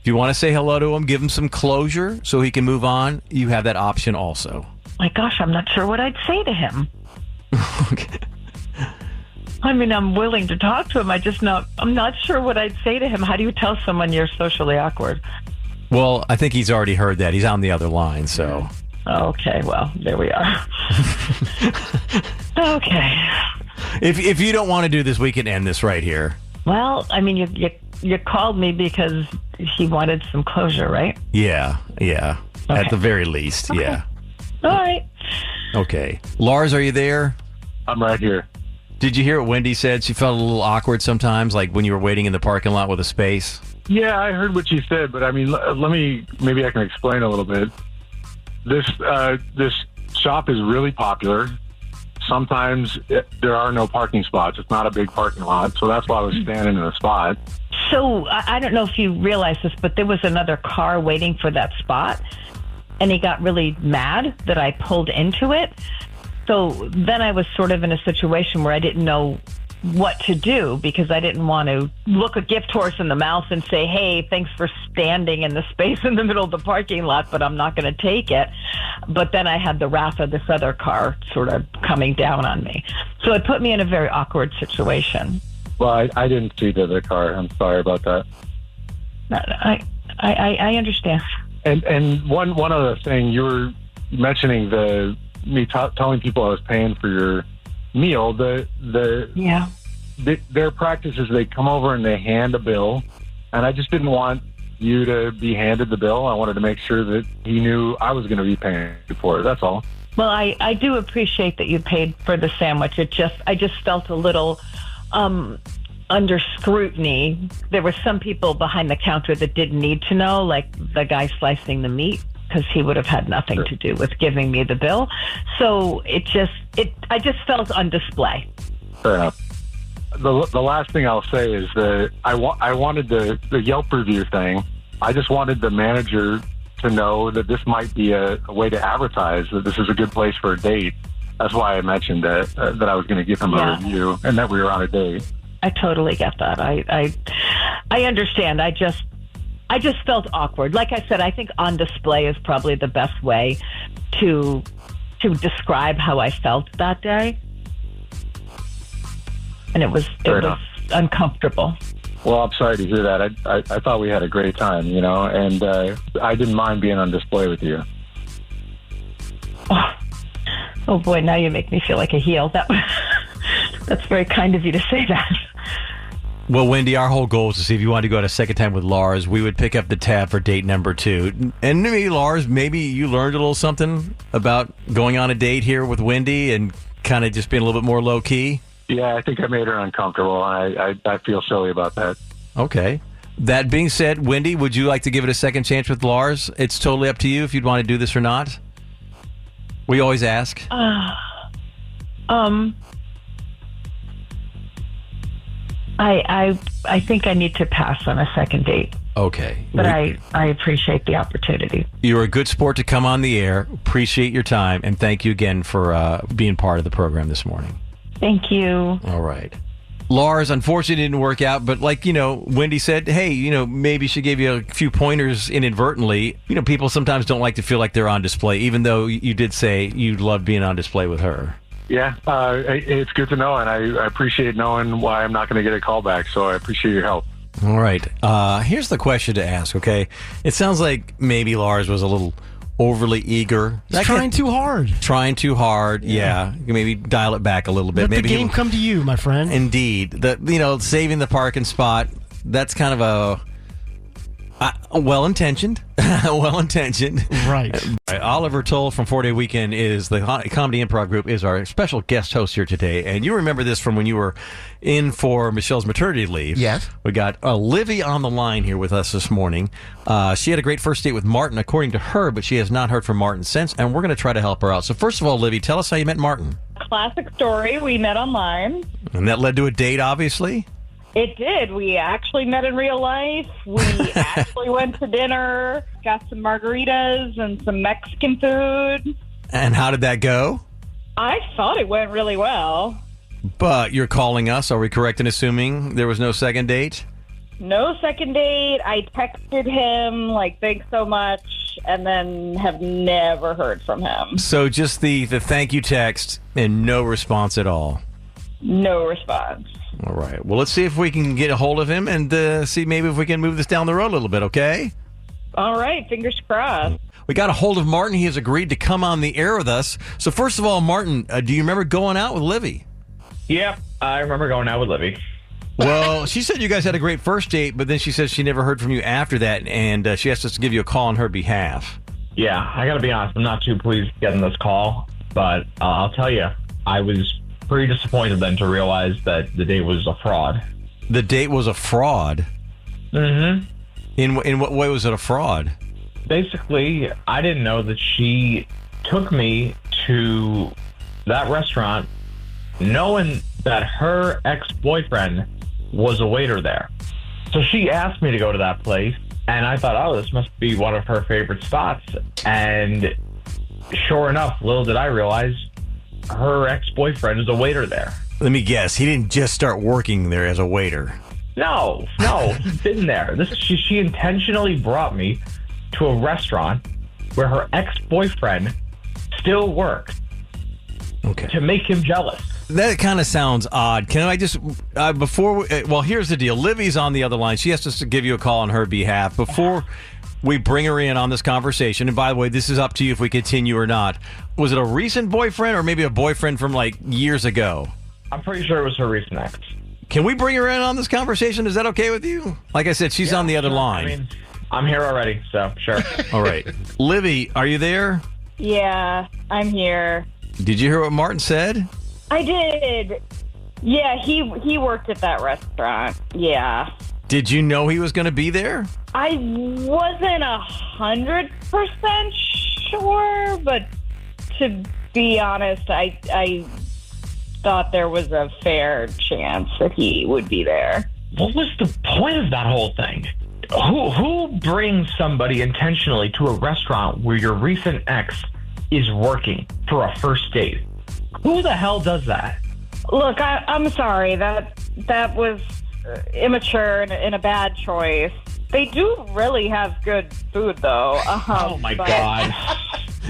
If you want to say hello to him, give him some closure so he can move on, you have that option also. My gosh, I'm not sure what I'd say to him. Okay. I mean, I'm willing to talk to him. I'm not sure what I'd say to him. How do you tell someone you're socially awkward? Well, I think he's already heard that. He's on the other line, so. Okay, well, there we are. Okay. If you don't want to do this, we can end this right here. Well, I mean, you called me because he wanted some closure, right? Yeah. Okay. At the very least, okay. Yeah. All right. Okay. Lars, are you there? I'm right here. Did you hear what Wendy said? She felt a little awkward sometimes, like when you were waiting in the parking lot with a space. Yeah, I heard what she said, but I mean, maybe I can explain a little bit. This shop is really popular. Sometimes there are no parking spots. It's not a big parking lot, so that's why I was standing in a spot. So I don't know if you realize this, but there was another car waiting for that spot, and he got really mad that I pulled into it. So then I was sort of in a situation where I didn't know what to do because I didn't want to look a gift horse in the mouth and say, hey, thanks for standing in the space in the middle of the parking lot, but I'm not going to take it. But then I had the wrath of this other car sort of coming down on me. So it put me in a very awkward situation. Well, I didn't see the other car. I'm sorry about that. I understand. And one other thing, you were mentioning me telling people I was paying for your meal. Their practice is they come over and they hand a bill, and I just didn't want you to be handed the bill. I wanted to make sure that he knew I was going to be paying for it. That's all. Well, I do appreciate that you paid for the sandwich. I just felt a little under scrutiny. There were some people behind the counter that didn't need to know, like the guy slicing the meat, because he would have had nothing to do with giving me the bill. So I just felt on display. Fair enough. The last thing I'll say is that I wanted the Yelp review thing. I just wanted the manager to know that this might be a way to advertise that this is a good place for a date. That's why I mentioned that I was going to give him a review and that we were on a date. I totally get that. I understand. I just felt awkward. Like I said, I think on display is probably the best way to describe how I felt that day. And it was uncomfortable. Well, I'm sorry to hear that. I thought we had a great time, and I didn't mind being on display with you. Oh boy, now you make me feel like a heel. That's very kind of you to say that. Well, Wendy, our whole goal is to see if you wanted to go out a second time with Lars. We would pick up the tab for date number 2. And maybe, Lars, maybe you learned a little something about going on a date here with Wendy and kind of just being a little bit more low-key? Yeah, I think I made her uncomfortable. I feel silly about that. Okay. That being said, Wendy, would you like to give it a second chance with Lars? It's totally up to you if you'd want to do this or not. We always ask. I think I need to pass on a second date. Okay. But I appreciate the opportunity. You're a good sport to come on the air. Appreciate your time, and thank you again for being part of the program this morning. Thank you. All right. Lars, unfortunately, didn't work out, but like, Wendy said, hey, maybe she gave you a few pointers inadvertently. People sometimes don't like to feel like they're on display, even though you did say you loved being on display with her. Yeah, it's good to know, and I appreciate knowing why I'm not going to get a call back, so I appreciate your help. All right. Here's the question to ask, okay? It sounds like maybe Lars was a little overly eager. He's trying too hard. Trying too hard, yeah. Maybe dial it back a little bit. Let maybe the game come to you, my friend. Indeed. Saving the parking spot, that's kind of a well-intentioned. Well-intentioned. Right. Oliver Toll from 4-Day Weekend is the Comedy Improv Group, is our special guest host here today. And you remember this from when you were in for Michelle's maternity leave. Yes. We got Livy on the line here with us this morning. She had a great first date with Martin, according to her, but she has not heard from Martin since, and we're going to try to help her out. So first of all, Livy, tell us how you met Martin. Classic story. We met online. And that led to a date, obviously? It did. We actually met in real life. We actually went to dinner, got some margaritas and some Mexican food. And how did that go? I thought it went really well. But you're calling us. Are we correct in assuming there was no second date? No second date. I texted him, thanks so much, and then have never heard from him. So just the thank you text and no response at all? No response. All right. Well, let's see if we can get a hold of him and see maybe if we can move this down the road a little bit, okay? All right. Fingers crossed. We got a hold of Martin. He has agreed to come on the air with us. So first of all, Martin, do you remember going out with Livy? Yep, I remember going out with Livy. Well, she said you guys had a great first date, but then she says she never heard from you after that, and she asked us to give you a call on her behalf. Yeah, I got to be honest. I'm not too pleased getting this call, but I'll tell you, I was pretty disappointed then to realize that the date was a fraud. The date was a fraud? Mm-hmm. In what way was it a fraud? Basically, I didn't know that she took me to that restaurant knowing that her ex-boyfriend was a waiter there. So she asked me to go to that place, and I thought, oh, this must be one of her favorite spots. And sure enough, little did I realize, her ex-boyfriend is a waiter there. Let me guess. He didn't just start working there as a waiter. No, he's been there. She intentionally brought me to a restaurant where her ex-boyfriend still works. Okay. To make him jealous. That kind of sounds odd. Can I just, here's the deal. Livy's on the other line. She has to give you a call on her behalf. Before we bring her in on this conversation, and by the way, this is up to you if we continue or not. Was it a recent boyfriend or maybe a boyfriend from like years ago? I'm pretty sure it was her recent ex. Can we bring her in on this conversation? Is that okay with you? Like I said, she's on the other line. I mean, I'm here already, so sure. All right. Livy, are you there? Yeah, I'm here. Did you hear what Martin said? I did. Yeah, he worked at that restaurant. Yeah. Did you know he was going to be there? I wasn't 100% sure, but to be honest, I thought there was a fair chance that he would be there. What was the point of that whole thing? Who brings somebody intentionally to a restaurant where your recent ex is working for a first date? Who the hell does that? Look, I'm sorry. That was immature and a bad choice. They do really have good food, though. Oh my god!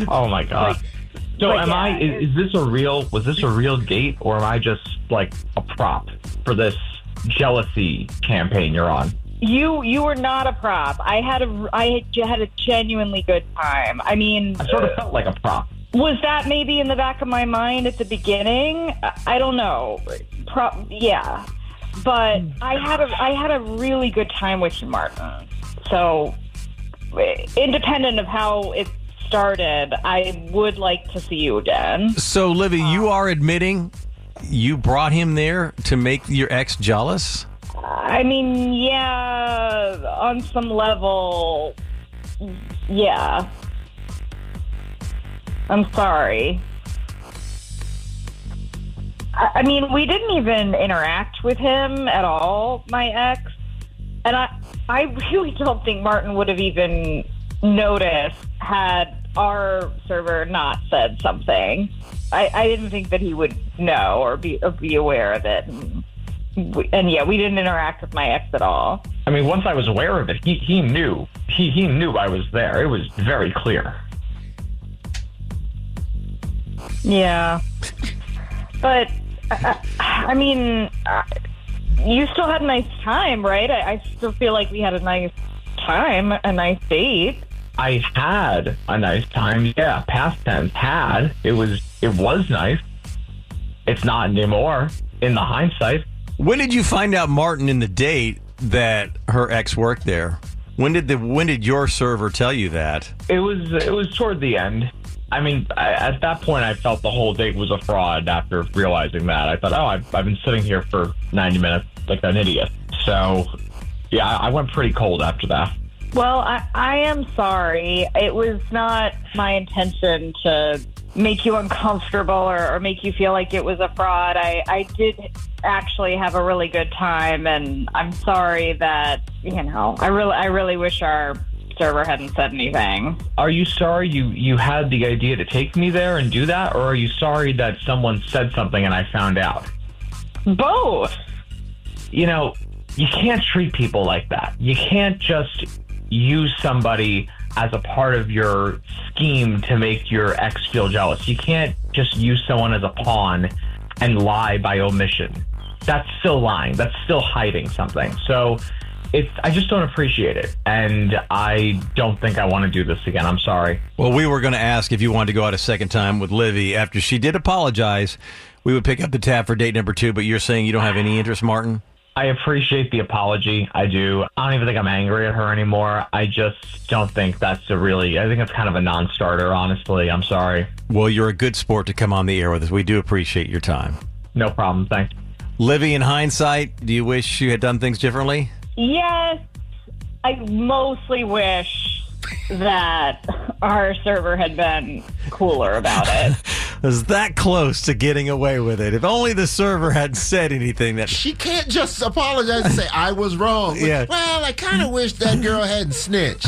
Oh my god! So was this a real date, or am I just like a prop for this jealousy campaign you're on? You were not a prop. I had a genuinely good time. I mean, I sort of felt like a prop. Was that maybe in the back of my mind at the beginning? I don't know. Yeah, but I had a really good time with you, Martin. So, independent of how it started, I would like to see you again. So, Livy, you are admitting you brought him there to make your ex jealous? I mean, yeah, on some level, yeah. I'm sorry. I mean, we didn't even interact with him at all, my ex. And I really don't think Martin would have even noticed had our server not said something. I didn't think that he would know or be aware of it. And yeah, we didn't interact with my ex at all. I mean, once I was aware of it, he knew. He knew I was there. It was very clear. Yeah. But, I mean, you still had a nice time, right? I still feel like we had a nice time, a nice date. I had a nice time. Yeah, past tense, had. It was nice. It's not anymore, in the hindsight. When did you find out, Martin, in the date that her ex worked there? When did your server tell you that? It was toward the end. I mean, at that point, I felt the whole date was a fraud after realizing that. I thought, I've been sitting here for 90 minutes like an idiot. So, yeah, I went pretty cold after that. Well, I am sorry. It was not my intention to make you uncomfortable or make you feel like it was a fraud. I did actually have a really good time, and I'm sorry that, I really wish our server hadn't said anything. Are you sorry you had the idea to take me there and do that, or are you sorry that someone said something and I found out? Both. You can't treat people like that. You can't just use somebody as a part of your scheme to make your ex feel jealous. You can't just use someone as a pawn and lie by omission. That's still lying. That's still hiding something. So I just don't appreciate it. And I don't think I want to do this again. I'm sorry. Well, we were going to ask if you wanted to go out a second time with Livy. After she did apologize, we would pick up the tab for date number 2, but you're saying you don't have any interest, Martin? I appreciate the apology. I do. I don't even think I'm angry at her anymore. I just don't think I think it's kind of a non-starter, honestly. I'm sorry. Well, you're a good sport to come on the air with us. We do appreciate your time. No problem. Thanks. Livy, in hindsight, do you wish you had done things differently? Yes. I mostly wish that our server had been cooler about it. was that close to getting away with it. If only the server hadn't said anything that She can't just apologize and say, I was wrong. Yeah. Well, I kind of wish that girl hadn't snitched.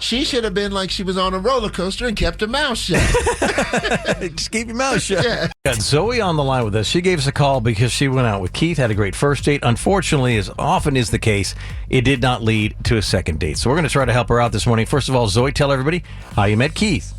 She should have been like she was on a roller coaster and kept her mouth shut. Just keep your mouth shut. Yeah. Got Zoe on the line with us. She gave us a call because she went out with Keith, had a great first date. Unfortunately, as often is the case, it did not lead to a second date. So we're going to try to help her out this morning. First of all, Zoe, tell everybody how you met Keith.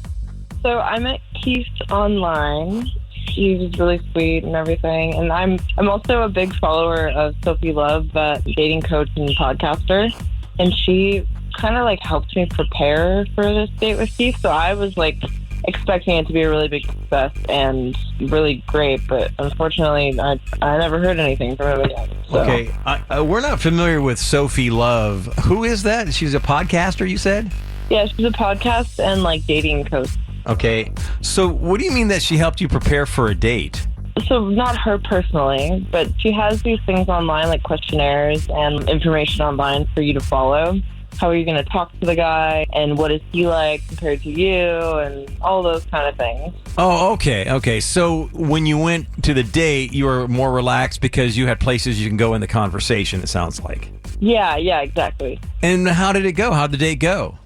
So I met Keith online. He was really sweet and everything. And I'm also a big follower of Sophie Love, that dating coach and podcaster. And she kind of like helped me prepare for this date with Keith. So I was like expecting it to be a really big success and really great. But unfortunately, I never heard anything from him again. So. Okay. We're not familiar with Sophie Love. Who is that? She's a podcaster, you said? Yeah, she's a podcast and like dating coach. Okay. So what do you mean that she helped you prepare for a date? So not her personally, but she has these things online like questionnaires and information online for you to follow. How are you going to talk to the guy, and what is he like compared to you, and all those kind of things. Oh, okay. Okay. So when you went to the date, you were more relaxed because you had places you can go in the conversation, it sounds like. Yeah, exactly. And how did it go? How'd the date go?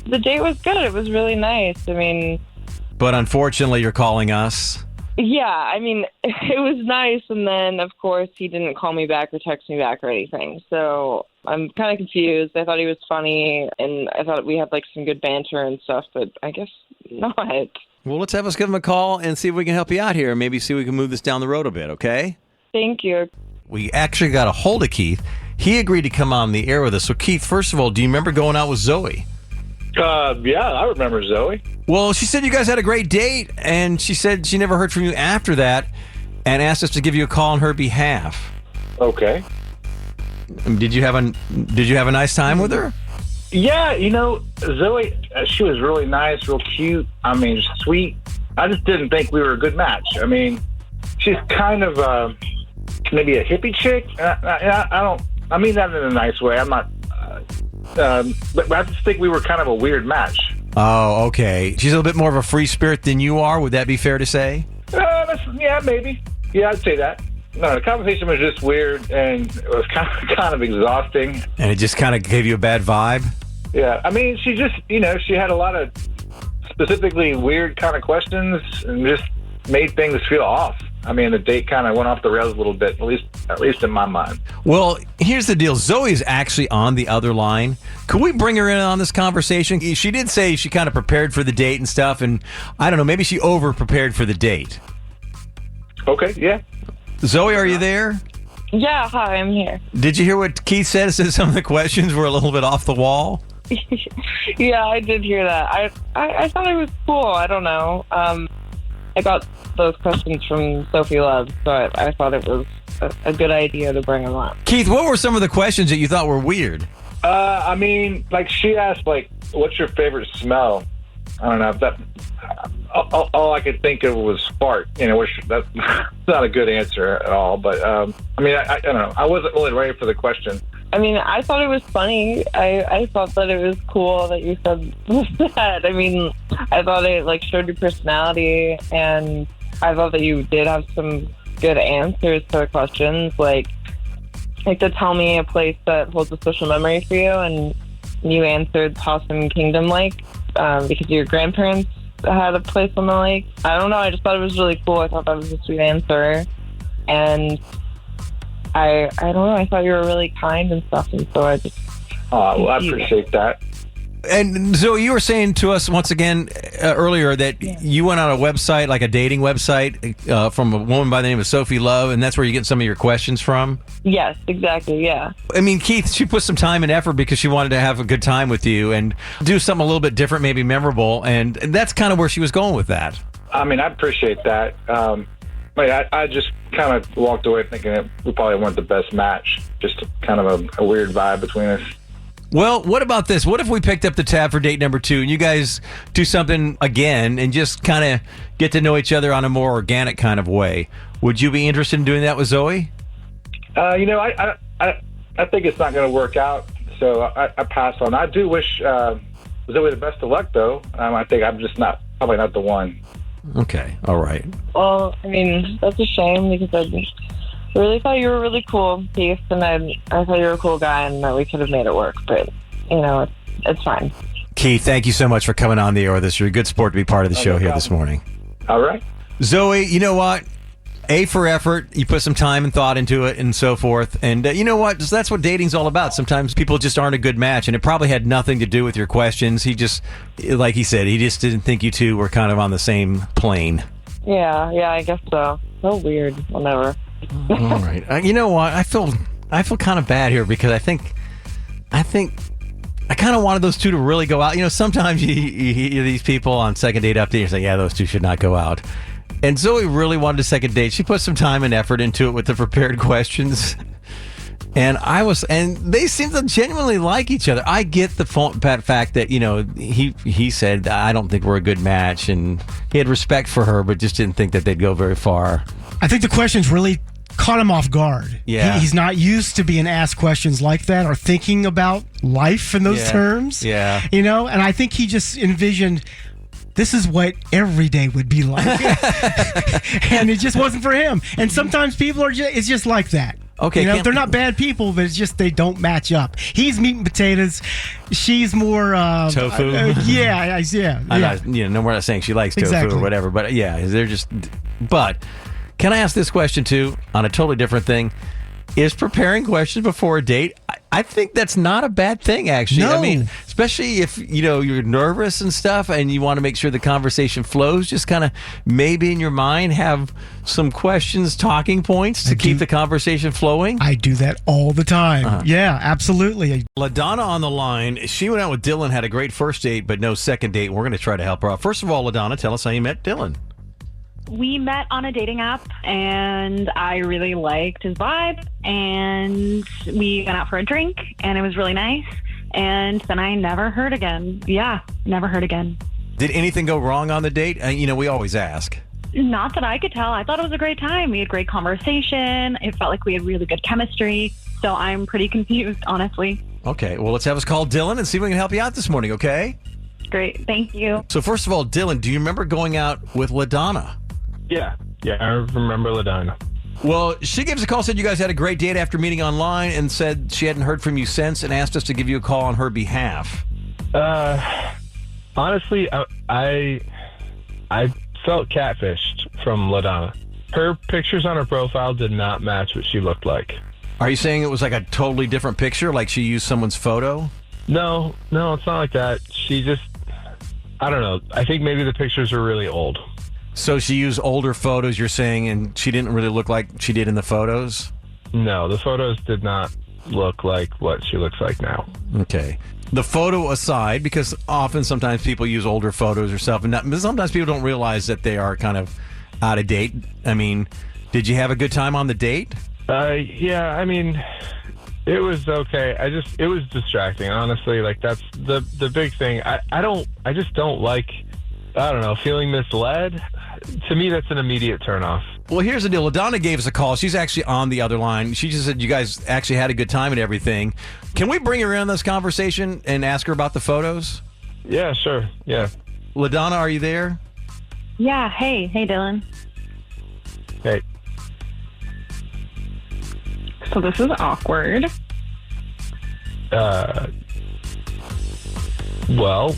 The date was good. It was really nice. I mean... But unfortunately, you're calling us. Yeah, I mean, it was nice, and then, of course, he didn't call me back or text me back or anything. So I'm kind of confused. I thought he was funny, and I thought we had, like, some good banter and stuff, but I guess not. Well, let's have us give him a call and see if we can help you out here. Maybe see if we can move this down the road a bit, okay? Thank you. We actually got a hold of Keith. He agreed to come on the air with us. So, Keith, first of all, do you remember going out with Zoe? Yeah, I remember Zoe. Well, she said you guys had a great date, and she said she never heard from you after that and asked us to give you a call on her behalf. Okay. Did you have a nice time with her? Yeah, Zoe, she was really nice, real cute. I mean, sweet. I just didn't think we were a good match. I mean, she's kind of maybe a hippie chick. I mean that in a nice way. I'm not... but I just think we were kind of a weird match. Oh, okay. She's a little bit more of a free spirit than you are. Would that be fair to say? Yeah, maybe. Yeah, I'd say that. No, the conversation was just weird, and it was kind of exhausting. And it just kind of gave you a bad vibe? Yeah. I mean, she just, she had a lot of specifically weird kind of questions and just made things feel off. I mean, the date kind of went off the rails a little bit, at least in my mind. Well, here's the deal. Zoe's actually on the other line. Could we bring her in on this conversation? She did say she kind of prepared for the date and stuff, and I don't know, maybe she over-prepared for the date. Okay, yeah. Zoe, are you there? Yeah, hi, I'm here. Did you hear what Keith said? Said some of the questions were a little bit off the wall? Yeah, I did hear that. I thought it was cool. I don't know. I got those questions from Sophie Love, so I thought it was a good idea to bring them up. Keith, what were some of the questions that you thought were weird? I mean, like she asked, like, what's your favorite smell? I don't know. If that all I could think of was fart. Which that's not a good answer at all. But I mean, I don't know. I wasn't really ready for the question. I mean, I thought it was funny. I thought that it was cool that you said that. I mean, I thought it like showed your personality, and I thought that you did have some good answers to the questions, like to tell me a place that holds a special memory for you, and you answered Possum Kingdom Lake because your grandparents had a place on the lake. I don't know. I just thought it was really cool. I thought that was a sweet answer, and I don't know. I thought you were really kind and stuff, and so I just... Oh, well, I appreciate that. And Zoe, you were saying to us once again earlier that you went on a website, like a dating website, from a woman by the name of Sophie Love, and that's where you get some of your questions from? Yes, exactly, yeah. I mean, Keith, she put some time and effort because she wanted to have a good time with you and do something a little bit different, maybe memorable, and that's kind of where she was going with that. I mean, I appreciate that. I just kind of walked away thinking that we probably weren't the best match. Just kind of a weird vibe between us. Well, what about this? What if we picked up the tab for date number 2 and you guys do something again and just kind of get to know each other on a more organic kind of way? Would you be interested in doing that with Zoe? I think it's not going to work out, so I pass on. I do wish Zoe the best of luck, though. I think I'm just probably not the one. Okay. All right. Well, I mean, that's a shame because I really thought you were really cool, Keith, and I thought you were a cool guy and that we could have made it work, but, it's fine. Keith, thank you so much for coming on the air with us. You're a good sport to be part of the show here this morning. All right. Zoe, you know what? A for effort. You put some time and thought into it and so forth. And you know what? That's what dating's all about. Sometimes people just aren't a good match. And it probably had nothing to do with your questions. He just, like he said, he just didn't think you two were kind of on the same plane. Yeah, I guess so. So weird. Whatever. All right. You know what? I feel kind of bad here because I think I kind of wanted those two to really go out. Sometimes you hear these people on second date update and say, yeah, those two should not go out. And Zoe really wanted a second date. She put some time and effort into it with the prepared questions. And they seem to genuinely like each other. I get the fact that, he said, I don't think we're a good match. And he had respect for her, but just didn't think that they'd go very far. I think the questions really caught him off guard. Yeah. He's not used to being asked questions like that or thinking about life in those terms. Yeah. And I think he just envisioned this is what every day would be like. And it just wasn't for him. And sometimes people it's just like that. Okay. They're not bad people, but it's just they don't match up. He's meat and potatoes. She's more tofu. Yeah. No, we're not saying she likes tofu Exactly. or whatever, but yeah, they're just. But can I ask this question too on a totally different thing? Is preparing questions before a date? I think that's not a bad thing, actually. No. I mean, especially if you're nervous and stuff, and you want to make sure the conversation flows. Just kind of maybe in your mind have some questions, talking points to keep the conversation flowing. I do that all the time. Yeah, absolutely. LaDonna on the line. She went out with Dylan, had a great first date, but no second date. We're going to try to help her out. First of all, LaDonna, tell us how you met Dylan. We met on a dating app, and I really liked his vibe, and we went out for a drink, and it was really nice, and then I never heard again. Yeah, never heard again. Did anything go wrong on the date? We always ask. Not that I could tell. I thought it was a great time. We had great conversation. It felt like we had really good chemistry, so I'm pretty confused, honestly. Okay, well, let's have us call Dylan and see if we can help you out this morning, okay? Great, thank you. So first of all, Dylan, do you remember going out with LaDonna? Yeah, I remember LaDonna. Well, she gave us a call, said you guys had a great date after meeting online, and said she hadn't heard from you since and asked us to give you a call on her behalf. Honestly, I felt catfished from LaDonna. Her pictures on her profile did not match what she looked like. Are you saying it was like a totally different picture, like she used someone's photo? No, it's not like that. She just, I don't know. I think maybe the pictures are really old. So she used older photos, you're saying, and she didn't really look like she did in the photos? No, the photos did not look like what she looks like now. Okay. The photo aside, because sometimes people use older photos or stuff, and sometimes people don't realize that they are kind of out of date. I mean, did you have a good time on the date? Yeah, I mean, it was okay. It was distracting, honestly. Like, that's the big thing. I just don't like, I don't know, feeling misled. To me, that's an immediate turnoff. Well, here's the deal. LaDonna gave us a call. She's actually on the other line. She just said you guys actually had a good time and everything. Can we bring her in this conversation and ask her about the photos? Yeah, sure. Yeah. LaDonna, are you there? Yeah, hey Dylan. Hey. So this is awkward. Well,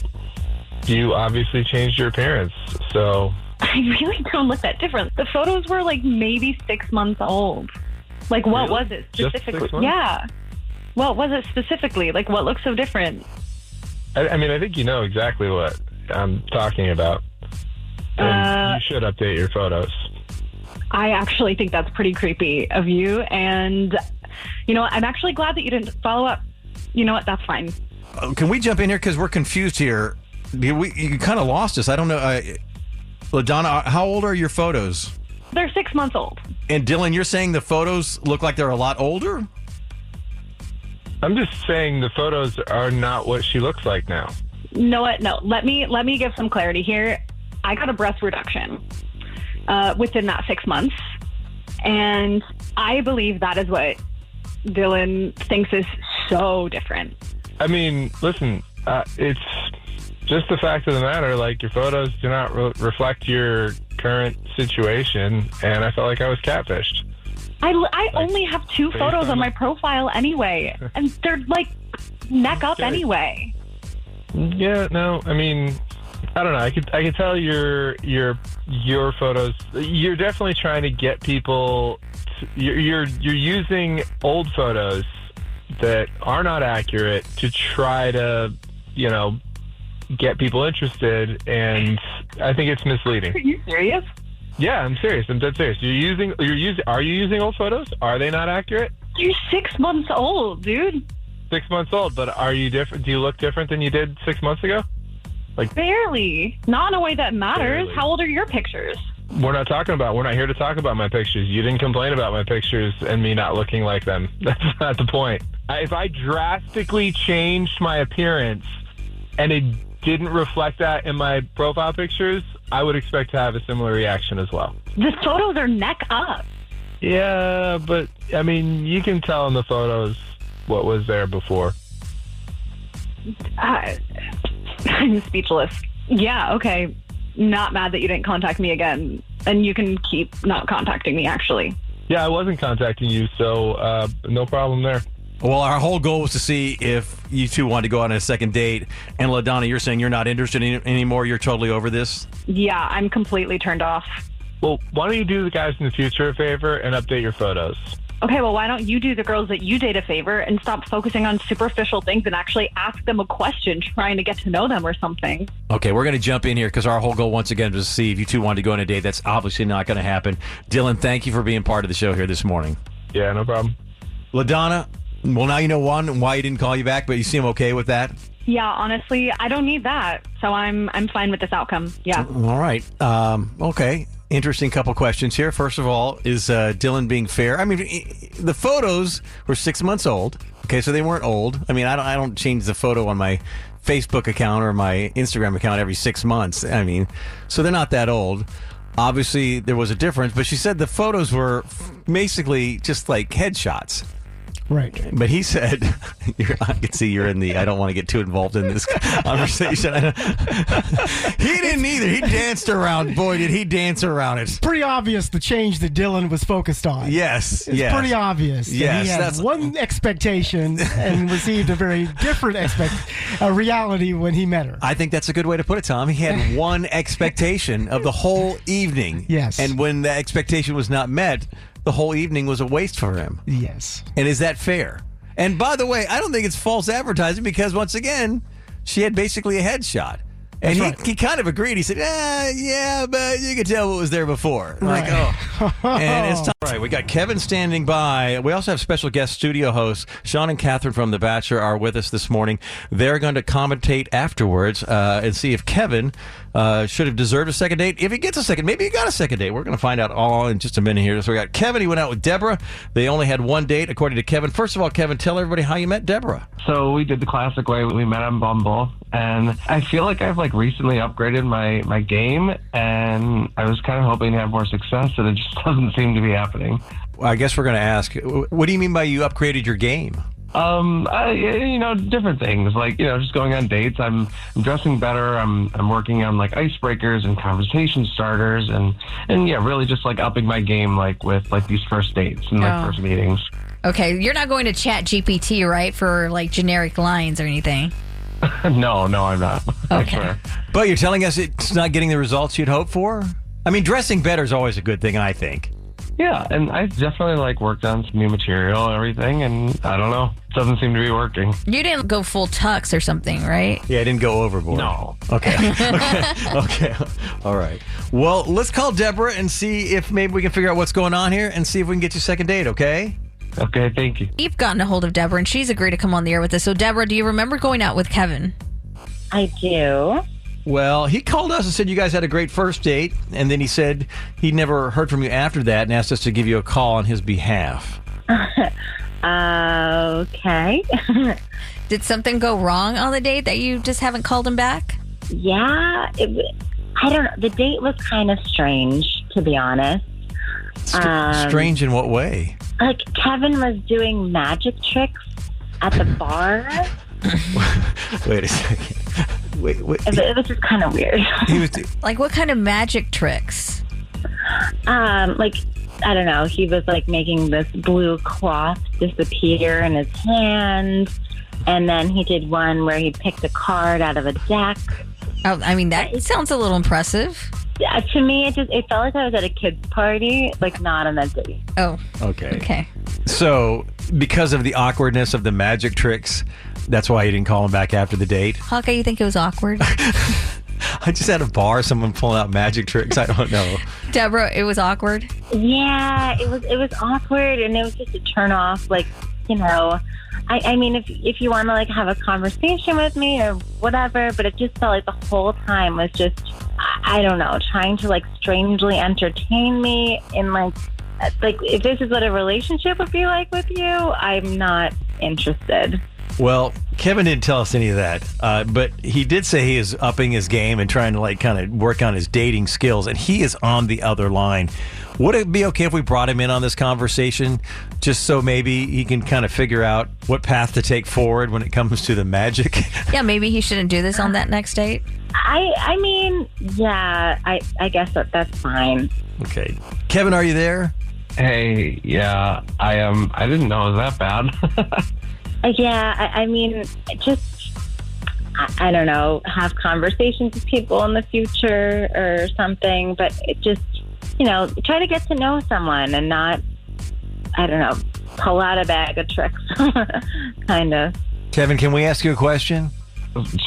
you obviously changed your appearance, so... I really don't look that different. The photos were like maybe 6 months old. Like, what was it specifically? Just 6 months? Yeah. What was it specifically? Like, what looks so different? I mean, I think you know exactly what I'm talking about. And you should update your photos. I actually think that's pretty creepy of you. And, you know what? I'm actually glad that you didn't follow up. You know what? That's fine. Can we jump in here? Because we're confused here. You kind of lost us. I don't know. LaDonna, how old are your photos? They're 6 months old. And Dylan, you're saying the photos look like they're a lot older? I'm just saying the photos are not what she looks like now. You know what? No, let me give some clarity here. I got a breast reduction within that 6 months. And I believe that is what Dylan thinks is so different. I mean, listen, just the fact of the matter, like, your photos do not reflect your current situation, and I felt like I was catfished. I only have 2 photos on my profile anyway, and they're like neck up anyway. Yeah, no, I mean, I don't know. I could tell your photos. You're definitely trying to get people. You're using old photos that are not accurate to try to, get people interested, and I think it's misleading. Are you serious? Yeah, I'm serious. I'm dead serious. Are you using old photos? Are they not accurate? You're 6 months old, dude. 6 months old, but are you different? Do you look different than you did 6 months ago? Like, Barely. Not in a way that matters. Barely. How old are your pictures? We're not here to talk about my pictures. You didn't complain about my pictures and me not looking like them. That's not the point. If I drastically changed my appearance and it didn't reflect that in my profile pictures, I would expect to have a similar reaction as well. The photos are neck up. Yeah, but, I mean, you can tell in the photos what was there before. I'm speechless. Yeah, okay. Not mad that you didn't contact me again. And you can keep not contacting me, actually. Yeah, I wasn't contacting you, so no problem there. Well, our whole goal was to see if you two wanted to go on a second date. And LaDonna, you're saying you're not interested anymore? You're totally over this? Yeah, I'm completely turned off. Well, why don't you do the guys in the future a favor and update your photos? Okay, well, why don't you do the girls that you date a favor and stop focusing on superficial things and actually ask them a question, trying to get to know them or something? Okay, we're going to jump in here because our whole goal, once again, was to see if you two wanted to go on a date. That's obviously not going to happen. Dylan, thank you for being part of the show here this morning. Yeah, no problem. LaDonna, well, now you know why he didn't call you back, but you seem okay with that? Yeah, honestly, I don't need that. So I'm fine with this outcome. Yeah. All right. Okay. Interesting couple questions here. First of all, is Dylan being fair? I mean, the photos were 6 months old. Okay, so they weren't old. I mean, I don't change the photo on my Facebook account or my Instagram account every 6 months. I mean, so they're not that old. Obviously, there was a difference, but she said the photos were basically just like headshots. Right. But he said, I can see you're in the, I don't want to get too involved in this conversation. He didn't either. He danced around. Boy, did he dance around it. It's pretty obvious the change that Dylan was focused on. Yes. It's pretty obvious. Yes. He had one expectation and received a very different reality when he met her. I think that's a good way to put it, Tom. He had one expectation of the whole evening. Yes. And when that expectation was not met, the whole evening was a waste for him. Yes. And is that fair? And by the way, I don't think it's false advertising because, once again, she had basically a headshot. And he kind of agreed. He said, yeah, but you could tell what was there before. Right. Like, oh. And it's time. All right, we got Kevin standing by. We also have special guest studio hosts. Sean and Catherine from The Bachelor are with us this morning. They're going to commentate afterwards and see if Kevin should have deserved a second date. If he gets a second, maybe he got a second date. We're going to find out all in just a minute here. So we got Kevin. He went out with Deborah. They only had one date, according to Kevin. First of all, Kevin, tell everybody how you met Deborah. So we did the classic way. We met on Bumble, and I feel like I've recently upgraded my game, and I was kind of hoping to have more success, and it just doesn't seem to be happening. Well, I guess we're going to ask, what do you mean by you upgraded your game? Different things, just going on dates. I'm dressing better. I'm working on icebreakers and conversation starters, and really just upping my game with these first dates and first meetings. Okay, you're not going to Chat GPT, right, for generic lines or anything? No, I'm not. I swear. But you're telling us it's not getting the results you'd hope for? I mean, dressing better is always a good thing, I think. Yeah, and I definitely worked on some new material and everything, and I don't know, it doesn't seem to be working. You didn't go full tux or something, right? Yeah, I didn't go overboard. No. Okay. Okay. All right. Well, let's call Deborah and see if maybe we can figure out what's going on here and see if we can get you a second date, okay? Okay, thank you. We've gotten a hold of Deborah, and she's agreed to come on the air with us. So, Deborah, do you remember going out with Kevin? I do. Well, he called us and said you guys had a great first date, and then he said he never heard from you after that and asked us to give you a call on his behalf. Okay. Did something go wrong on the date that you just haven't called him back? Yeah. I don't know. The date was kind of strange, to be honest. Strange in what way? Kevin was doing magic tricks at the bar. Wait a second. It was just kind of weird. He was Like, what kind of magic tricks? Like, I don't know. He was like making this blue cloth disappear in his hand, and then he did one where he picked a card out of a deck. Oh, I mean, that sounds a little impressive. Yeah, to me, it felt like I was at a kid's party, like not on a date. Oh, okay. So, because of the awkwardness of the magic tricks, that's why you didn't call him back after the date? Hawkeye, you think it was awkward? I just had a bar, someone pulling out magic tricks. I don't know. Deborah, it was awkward? Yeah, it was awkward, and it was just a turn off. Like, you know, I mean, if you want to like have a conversation with me or whatever, but it just felt like the whole time was just, I don't know, trying to like strangely entertain me in like if this is what a relationship would be like with you, I'm not interested. Well, Kevin didn't tell us any of that, but he did say he is upping his game and trying to like kind of work on his dating skills, and he is on the other line. Would it be okay if we brought him in on this conversation just so maybe he can kind of figure out what path to take forward when it comes to the magic? Yeah, maybe he shouldn't do this on that next date. I mean, yeah, I guess that's fine. Okay. Kevin, are you there? Hey, yeah, I am. I didn't know it was that bad. Yeah, I mean, just, I don't know, have conversations with people in the future or something, but it just, you know, try to get to know someone and not, I don't know, pull out a bag of tricks, kind of. Kevin, can we ask you a question?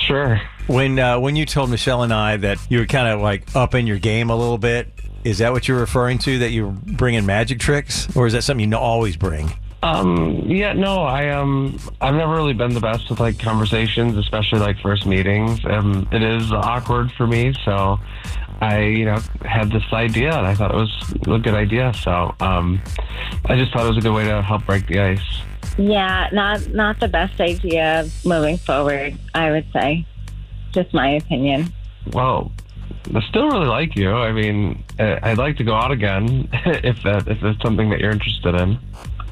Sure. When you told Michelle and I that you were kind of like upping your game a little bit, is that what you're referring to, that you're bringing magic tricks, or is that something you always bring? Yeah, no, I've never really been the best with like conversations, especially like first meetings. It is awkward for me, so I, had this idea and I thought it was a good idea. So, I just thought it was a good way to help break the ice. Yeah, not the best idea moving forward, I would say. Just my opinion. Well, I still really like you. I mean, I'd like to go out again if it's something that you're interested in.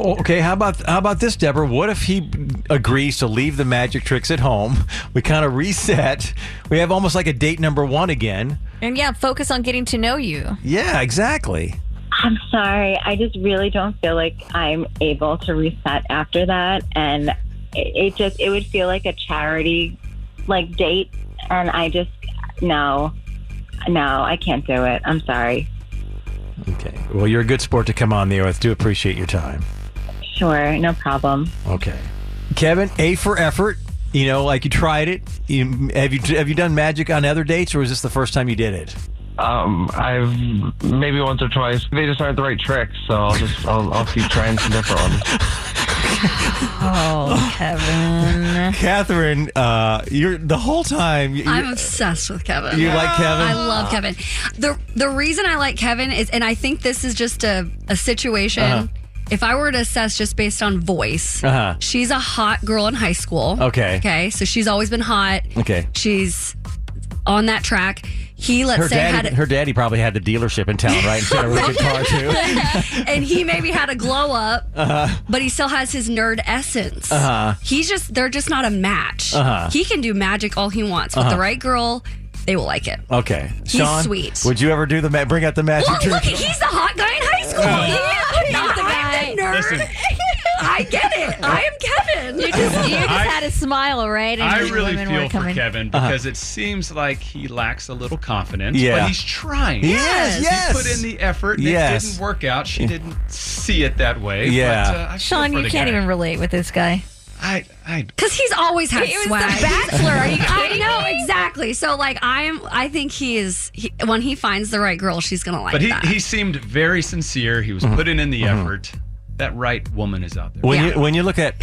Okay, how about this, Deborah? What if he agrees to leave the magic tricks at home? We kind of reset. We have almost like a date number one again. And yeah, focus on getting to know you. Yeah, exactly. I'm sorry. I just really don't feel like I'm able to reset after that. And it would feel like a charity like date. And I just, no, I can't do it. I'm sorry. Okay. Well, you're a good sport to come on the air with. Do appreciate your time. Sure, no problem. Okay. Kevin, A for effort. Like you tried it. Have you done magic on other dates, or is this the first time you did it? I've maybe once or twice. They just aren't the right tricks, so I'll keep trying some different ones. Oh, Kevin. Catherine, you're the whole time. I'm obsessed with Kevin. You like Kevin? I love Kevin. The reason I like Kevin is, and I think this is just a situation. Uh-huh. If I were to assess just based on voice, Uh-huh. she's a hot girl in high school. Okay. So she's always been hot. Okay. She's on that track. He, her daddy probably had the dealership in town, right? Instead of a good car, too. and he maybe had a glow up, but he still has his nerd essence. They're just not a match. He can do magic all he wants. With the right girl, they will like it. Okay. He's Sean, sweet. Would you ever bring out the magic trick? Look, he's the hot guy in high school. I'm not the nerd. Listen. I get it. I am Kevin. You just had a smile, right? And I the really women feel were for coming. Kevin because it seems like he lacks a little confidence, Yeah. but he's trying. He is, yes. He put in the effort and Yes. it didn't work out. She didn't see it that way. Yeah. But, I feel Sean, for you the can't guy. even relate with this guy. Because he's always had It was swag. The Bachelor. Are you I kidding know, me? exactly. So, I think when he finds the right girl, she's going to like But that. he seemed very sincere. He was putting in the effort. That right woman is out there. When you look up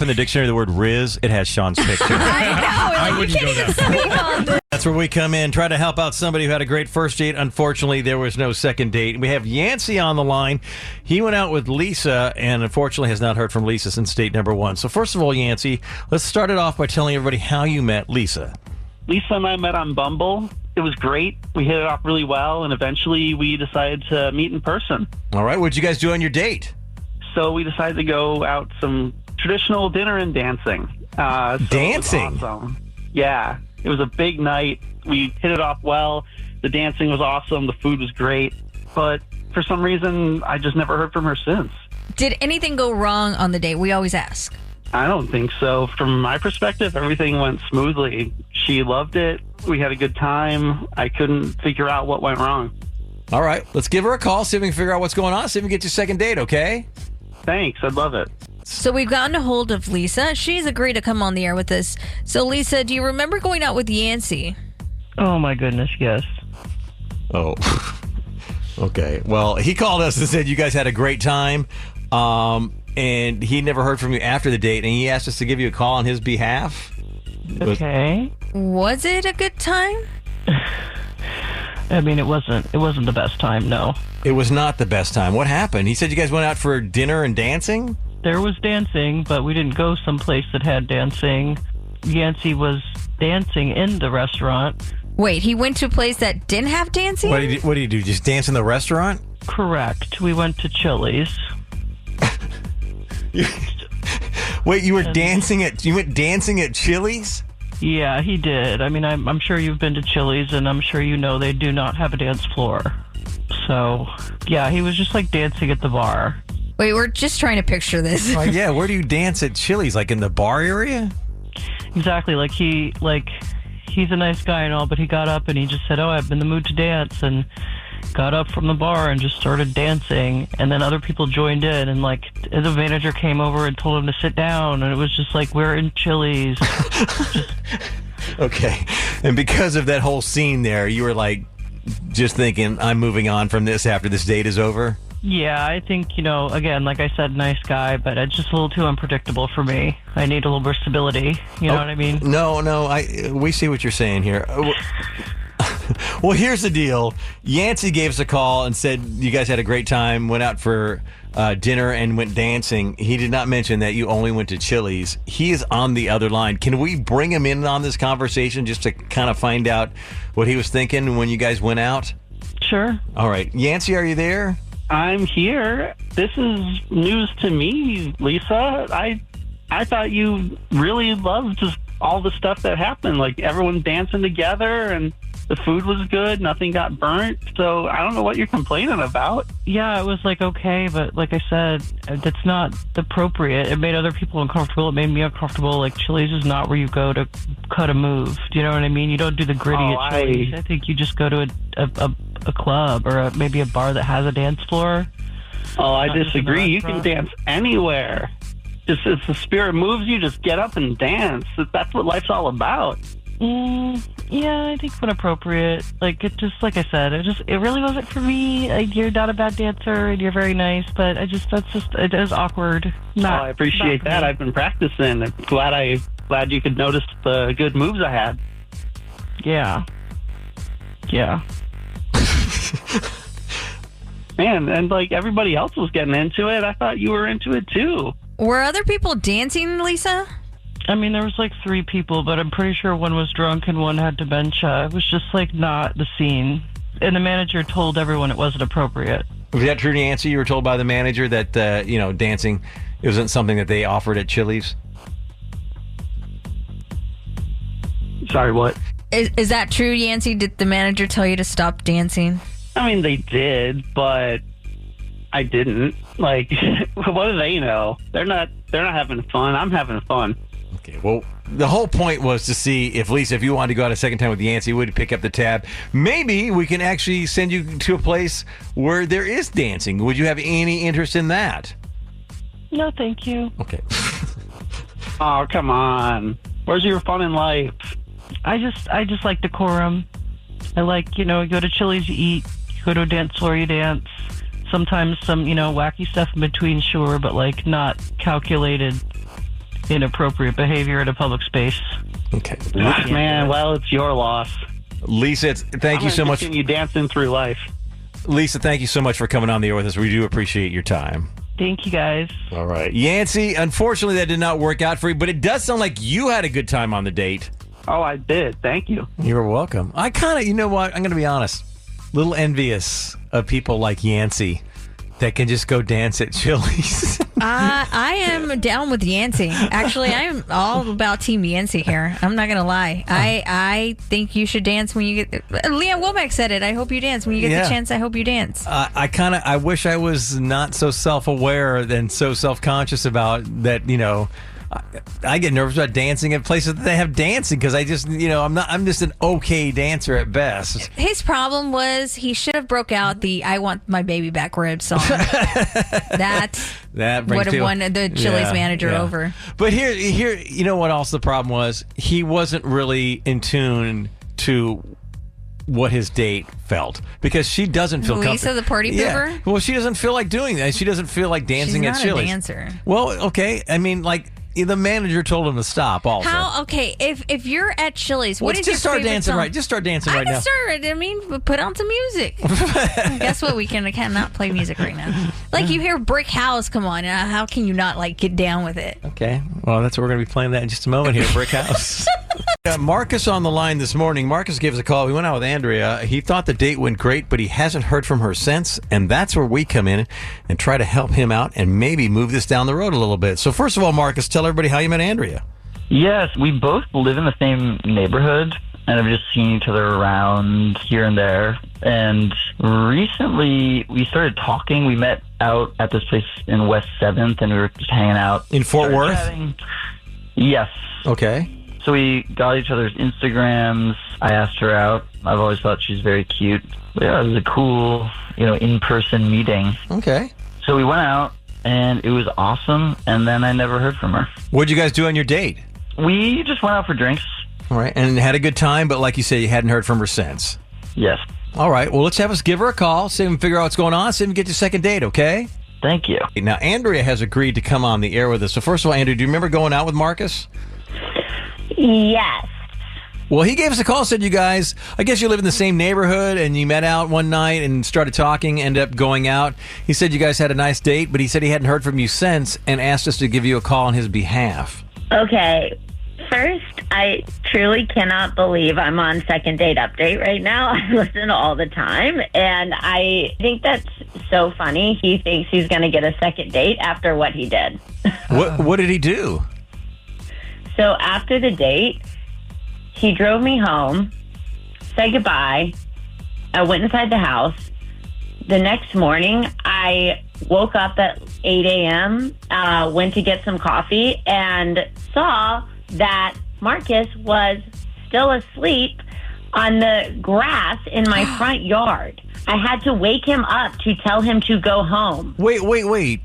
in the dictionary the word Riz, it has Sean's picture. I wouldn't go that. That's where we come in, try to help out somebody who had a great first date. Unfortunately, there was no second date. We have Yancey on the line. He went out with Lisa and unfortunately has not heard from Lisa since date number one. So first of all, Yancey, let's start it off by telling everybody how you met Lisa. Lisa and I met on Bumble. It was great. We hit it off really well, and eventually we decided to meet in person. All right, what'd you guys do on your date? So we decided to go out some traditional dinner and dancing. So Dancing? it was awesome. Yeah. It was a big night. We hit it off well. The dancing was awesome. The food was great. But for some reason, I just never heard from her since. Did anything go wrong on the date? We always ask. I don't think so. From my perspective, everything went smoothly. She loved it. We had a good time. I couldn't figure out what went wrong. All right, let's give her a call, see if we can figure out what's going on, see if we can get your second date, okay? Thanks. I'd love it. So we've gotten a hold of Lisa. She's agreed to come on the air with us. So, Lisa, do you remember going out with Yancey? Oh, my goodness, yes. Oh, okay. Well, he called us and said you guys had a great time, and he never heard from you after the date, and he asked us to give you a call on his behalf. Okay. Was it a good time? I mean, it wasn't the best time, no. It was not the best time. What happened? He said you guys went out for dinner and dancing? There was dancing, but we didn't go someplace that had dancing. Yancey was dancing in the restaurant. Wait, he went to a place that didn't have dancing? What do you do? Just dance in the restaurant? Correct. We went to Chili's. Wait, you went dancing at Chili's? Yeah, he did. I mean, I'm sure you've been to Chili's, and I'm sure you know they do not have a dance floor. So, yeah, he was just like dancing at the bar. Wait, we're just trying to picture this. Yeah, where do you dance at Chili's? Like in the bar area? Exactly. He's a nice guy and all, but he got up and he just said, "Oh, I'm in the mood to dance," and got up from the bar and just started dancing. And then other people joined in, and the manager came over and told him to sit down, and it was just like, we're in Chili's. Okay. And because of that whole scene there, you were like just thinking, I'm moving on from this after this date is over? Yeah, I think, again, like I said, nice guy, but it's just a little too unpredictable for me. I need a little more stability. You know what I mean? No, we see what you're saying here. Well, here's the deal. Yancey gave us a call and said you guys had a great time, went out for dinner and went dancing. He did not mention that you only went to Chili's. He is on the other line. Can we bring him in on this conversation just to kind of find out what he was thinking when you guys went out? Sure. All right. Yancey, are you there? I'm here. This is news to me, Lisa. I thought you really loved just all the stuff that happened. Like everyone dancing together and the food was good. Nothing got burnt. So I don't know what you're complaining about. Yeah, it was okay, but like I said, that's not appropriate. It made other people uncomfortable. It made me uncomfortable. Like Chili's is not where you go to cut a move. Do you know what I mean? You don't do the gritty at Chili's. I think you just go to a club or maybe a bar that has a dance floor. Oh, I disagree. You can dance anywhere. Just if the spirit moves you, just get up and dance. That's what life's all about. Yeah, I think when appropriate. Like like I said, it really wasn't for me. You're not a bad dancer and you're very nice, but it is awkward. I appreciate that. I've been practicing. I'm glad you could notice the good moves I had. Yeah. Man, and everybody else was getting into it. I thought you were into it too. Were other people dancing, Lisa? I mean, there was 3 people, but I'm pretty sure one was drunk and one had dementia. It was just not the scene. And the manager told everyone it wasn't appropriate. Was that true, Nancy? You were told by the manager that, dancing isn't something that they offered at Chili's? Sorry, what? Is that true, Yancey? Did the manager tell you to stop dancing? I mean, they did, but I didn't. What do they know? They're not having fun. I'm having fun. Okay, well, the whole point was to see if, Lisa, if you wanted to go out a second time with Yancey, would pick up the tab. Maybe we can actually send you to a place where there is dancing. Would you have any interest in that? No, thank you. Okay. Oh, come on. Where's your fun in life? I just like decorum. I like, you go to Chili's, you eat. You go to a dance floor, you dance. Sometimes some, wacky stuff in between, sure, but not calculated, inappropriate behavior in a public space. Okay. Man, well, it's your loss. Lisa, thank you so much. You dancing through life. Lisa, thank you so much for coming on the air with us. We do appreciate your time. Thank you, guys. All right. Yancey, unfortunately, that did not work out for you, but it does sound like you had a good time on the date. Oh, I did. Thank you. You're welcome. I kind of, you know what? I'm going to be honest. A little envious of people like Yancey that can just go dance at Chili's. I am down with Yancey. Actually, I'm all about Team Yancey here. I'm not going to lie. I think you should dance when you get... Leanne Womack said it. I hope you dance. When you get the chance, I hope you dance. I wish I was not so self-aware and so self-conscious about that, I get nervous about dancing at places that they have dancing because I just, I'm just an okay dancer at best. His problem was he should have broke out the "I Want My Baby Back" rib song. that would have won the Chili's manager over. But here, you know what else the problem was? He wasn't really in tune to what his date felt because she doesn't feel comfortable. Lisa, the party pooper? Well, she doesn't feel like doing that. She doesn't feel like dancing at Chili's. She's not a dancer. Well, okay. I mean, the manager told him to stop also. How? Okay, if you're at Chili's, what is your start favorite dancing song? right. Just start dancing right now. I mean, put on some music. Guess what? We cannot play music right now. Like you hear "Brick House," come on. How can you not get down with it? Okay. Well, that's what we're going to be playing that in just a moment here. Brick House. Marcus on the line this morning. Marcus gave us a call. We went out with Andrea. He thought the date went great, but he hasn't heard from her since. And that's where we come in and try to help him out and maybe move this down the road a little bit. So first of all, Marcus, tell everybody how you met Andrea. Yes, we both live in the same neighborhood and have just seen each other around here and there. And recently we started talking. We met out at this place in West 7th and we were just hanging out. In Fort Worth? Yes. Okay. So we got each other's Instagrams. I asked her out. I've always thought she's very cute. But yeah, it was a cool, in-person meeting. Okay. So we went out, and it was awesome, and then I never heard from her. What'd you guys do on your date? We just went out for drinks. All right, and had a good time, but like you said, you hadn't heard from her since. Yes. All right, well, let's have us give her a call, see if we can figure out what's going on, see if we can get your second date, okay? Thank you. Now, Andrea has agreed to come on the air with us. So first of all, Andrea, do you remember going out with Marcus? Yes. Well, he gave us a call, said you guys, I guess you live in the same neighborhood, and you met out one night and started talking, ended up going out. He said you guys had a nice date, but he said he hadn't heard from you since and asked us to give you a call on his behalf. Okay. First, I truly cannot believe I'm on Second Date Update right now. I listen all the time, and I think that's so funny. He thinks he's going to get a second date after what he did. What did he do? So after the date, he drove me home, said goodbye. I went inside the house. The next morning, I woke up at 8 a.m., went to get some coffee, and saw that Marcus was still asleep on the grass in my front yard. I had to wake him up to tell him to go home. Wait.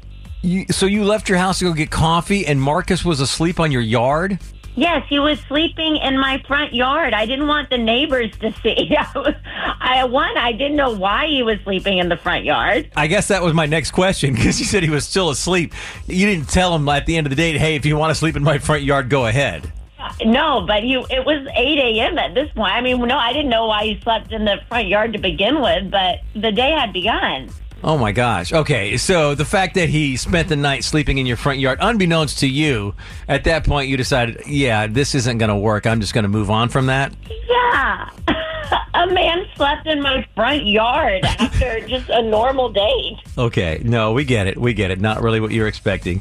So you left your house to go get coffee and Marcus was asleep on your yard? Yes, he was sleeping in my front yard. I didn't want the neighbors to see. I didn't know why he was sleeping in the front yard. I guess that was my next question because you said he was still asleep. You didn't tell him at the end of the date, hey, if you want to sleep in my front yard, go ahead. No, but it was 8 a.m. at this point. I mean, no, I didn't know why he slept in the front yard to begin with, but the day had begun. Oh, my gosh. Okay, so the fact that he spent the night sleeping in your front yard, unbeknownst to you, at that point you decided, yeah, this isn't going to work. I'm just going to move on from that? Yeah. A man slept in my front yard after just a normal date. Okay, no, we get it. Not really what you're expecting.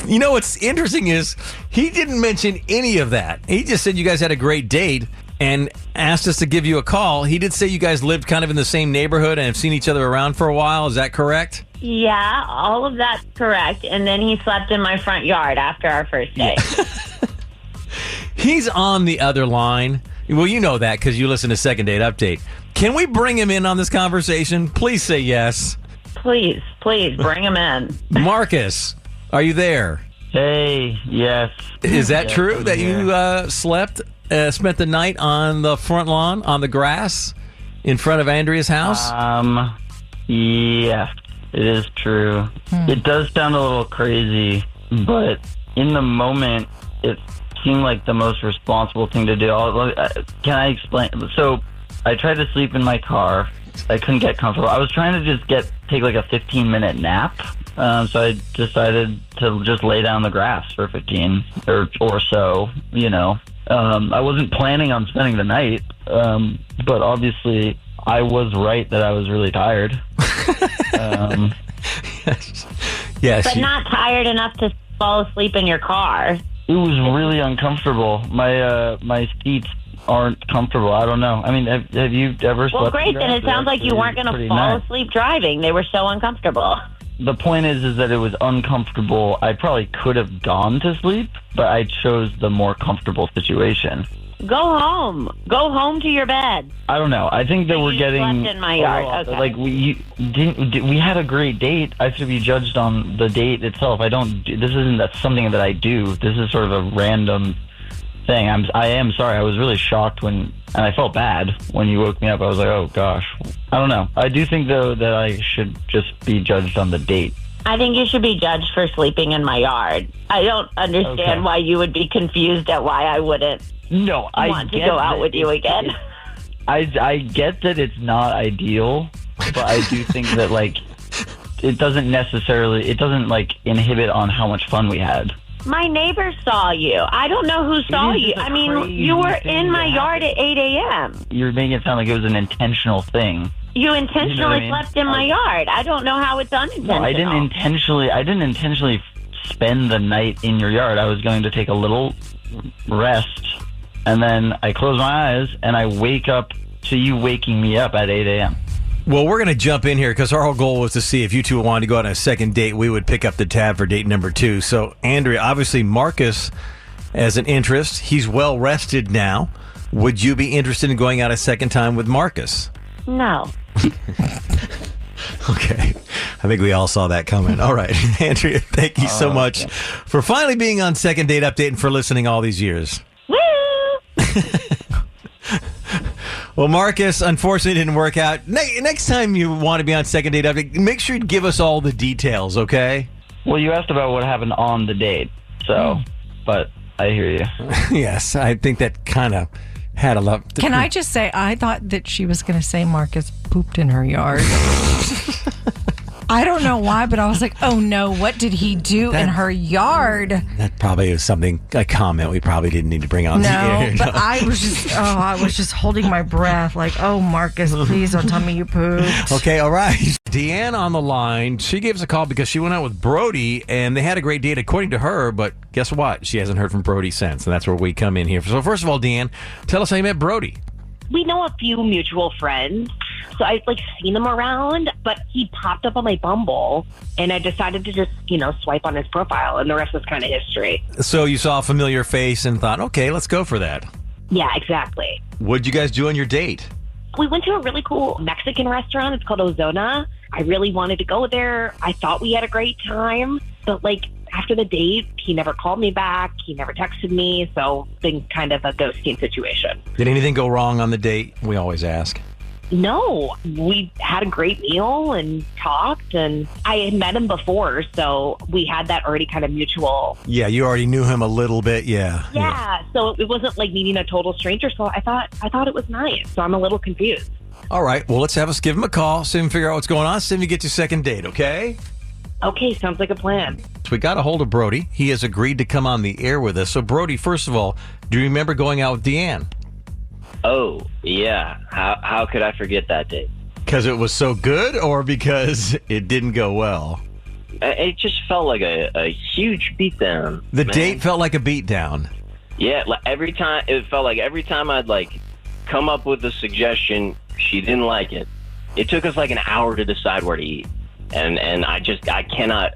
You know what's interesting is he didn't mention any of that. He just said you guys had a great date and asked us to give you a call. He did say you guys lived kind of in the same neighborhood and have seen each other around for a while. Is that correct? Yeah, all of that's correct. And then he slept in my front yard after our first date. He's on the other line. Well, you know that because you listen to Second Date Update. Can we bring him in on this conversation? Please say yes. Please bring him in. Marcus, are you there? Hey, yes. Is that yes, true that you spent the night on the front lawn, on the grass, in front of Andrea's house? Yes, it is true. It does sound a little crazy, but in the moment, it seemed like the most responsible thing to do. Can I explain? So, I tried to sleep in my car. I couldn't get comfortable. I was trying to just take like a 15-minute nap. So I decided to just lay down the grass for 15 or so, you know. I wasn't planning on spending the night, but obviously I was right that I was really tired. Yes. But not tired enough to fall asleep in your car. It was really uncomfortable. My seats aren't comfortable. I don't know. I mean, have you ever slept? Well, great. in Then it draft? sounds like you They're weren't going to pretty fall nice. asleep driving. They were so uncomfortable. The point is that it was uncomfortable. I probably could have gone to sleep, but I chose the more comfortable situation. Go home. Go home to your bed. I don't know. I think that we're getting slept in my yard. Okay. like we had a great date. I should be judged on the date itself. This isn't something that I do. This is sort of a random thing. I am sorry. I was really shocked and I felt bad when you woke me up. I was like, oh gosh. I don't know. I do think though that I should just be judged on the date. I think you should be judged for sleeping in my yard. I don't understand why you would be confused at why I wouldn't want to go out with you again. I get that it's not ideal, but I do think that it doesn't inhibit on how much fun we had. My neighbor saw you. I don't know who saw you. I mean, you were in my yard at 8 a.m. You're making it sound like it was an intentional thing. You intentionally You know what I mean? slept in my yard. I don't know how it's unintentional. No, I didn't intentionally spend the night in your yard. I was going to take a little rest, and then I close my eyes and I wake up to you waking me up at 8 a.m. Well, we're going to jump in here because our whole goal was to see if you two wanted to go on a second date. We would pick up the tab for date number 2. So, Andrea, obviously Marcus has an interest. He's well rested now. Would you be interested in going out a second time with Marcus? No. Okay. I think we all saw that coming. All right. Andrea, thank you so much for finally being on Second Date Update and for listening all these years. Woo! Well, Marcus, unfortunately, didn't work out. Next time you want to be on Second Date Update, make sure you give us all the details, okay? Well, you asked about what happened on the date, so, but I hear you. Yes, I think that kind of had a lot. Can I just say, I thought that she was going to say Marcus pooped in her yard. I don't know why, but I was like, oh no, what did he do in her yard? That probably was a comment we probably didn't need to bring on the air. But I was just holding my breath like, oh, Marcus, please don't tell me you pooped. Okay, all right. Deanne on the line. She gave us a call because she went out with Brody and they had a great date according to her, but guess what? She hasn't heard from Brody since, and that's where we come in here. So first of all, Deanne, tell us how you met Brody. We know a few mutual friends, so I've seen him around, but he popped up on my Bumble, and I decided to just, swipe on his profile, and the rest is kind of history. So you saw a familiar face and thought, okay, let's go for that. Yeah, exactly. What'd you guys do on your date? We went to a really cool Mexican restaurant. It's called Ozona. I really wanted to go there. I thought we had a great time, but after the date, he never called me back. He never texted me. So it's been kind of a ghosting situation. Did anything go wrong on the date? We always ask. No, we had a great meal and talked, and I had met him before, so we had that already kind of mutual. Yeah, you already knew him a little bit. Yeah. Yeah. So it wasn't like meeting a total stranger. So I thought it was nice. So I'm a little confused. All right. Well, let's have us give him a call, see if we can figure out what's going on, see if we get your second date. Okay. Okay, sounds like a plan. So we got a hold of Brody. He has agreed to come on the air with us. So Brody, first of all, do you remember going out with Deanne? Oh, yeah. How could I forget that date? Because it was so good or because it didn't go well? It just felt like a huge beatdown. The date felt like a beatdown. Yeah, it felt like every time I'd come up with a suggestion, she didn't like it. It took us an hour to decide where to eat. And I cannot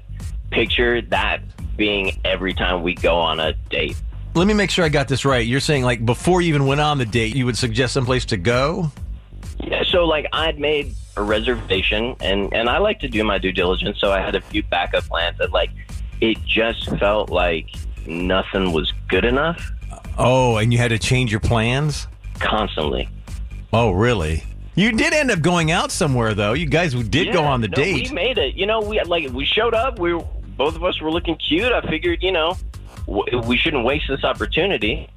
picture that being every time we go on a date. Let me make sure I got this right. You're saying before you even went on the date, you would suggest someplace to go? Yeah, so I'd made a reservation and I like to do my due diligence, so I had a few backup plans and it just felt like nothing was good enough. Oh, and you had to change your plans? Constantly. Oh, really? You did end up going out somewhere, though. You guys did go on the date. We made it. We showed up. Both of us were looking cute. I figured, we shouldn't waste this opportunity.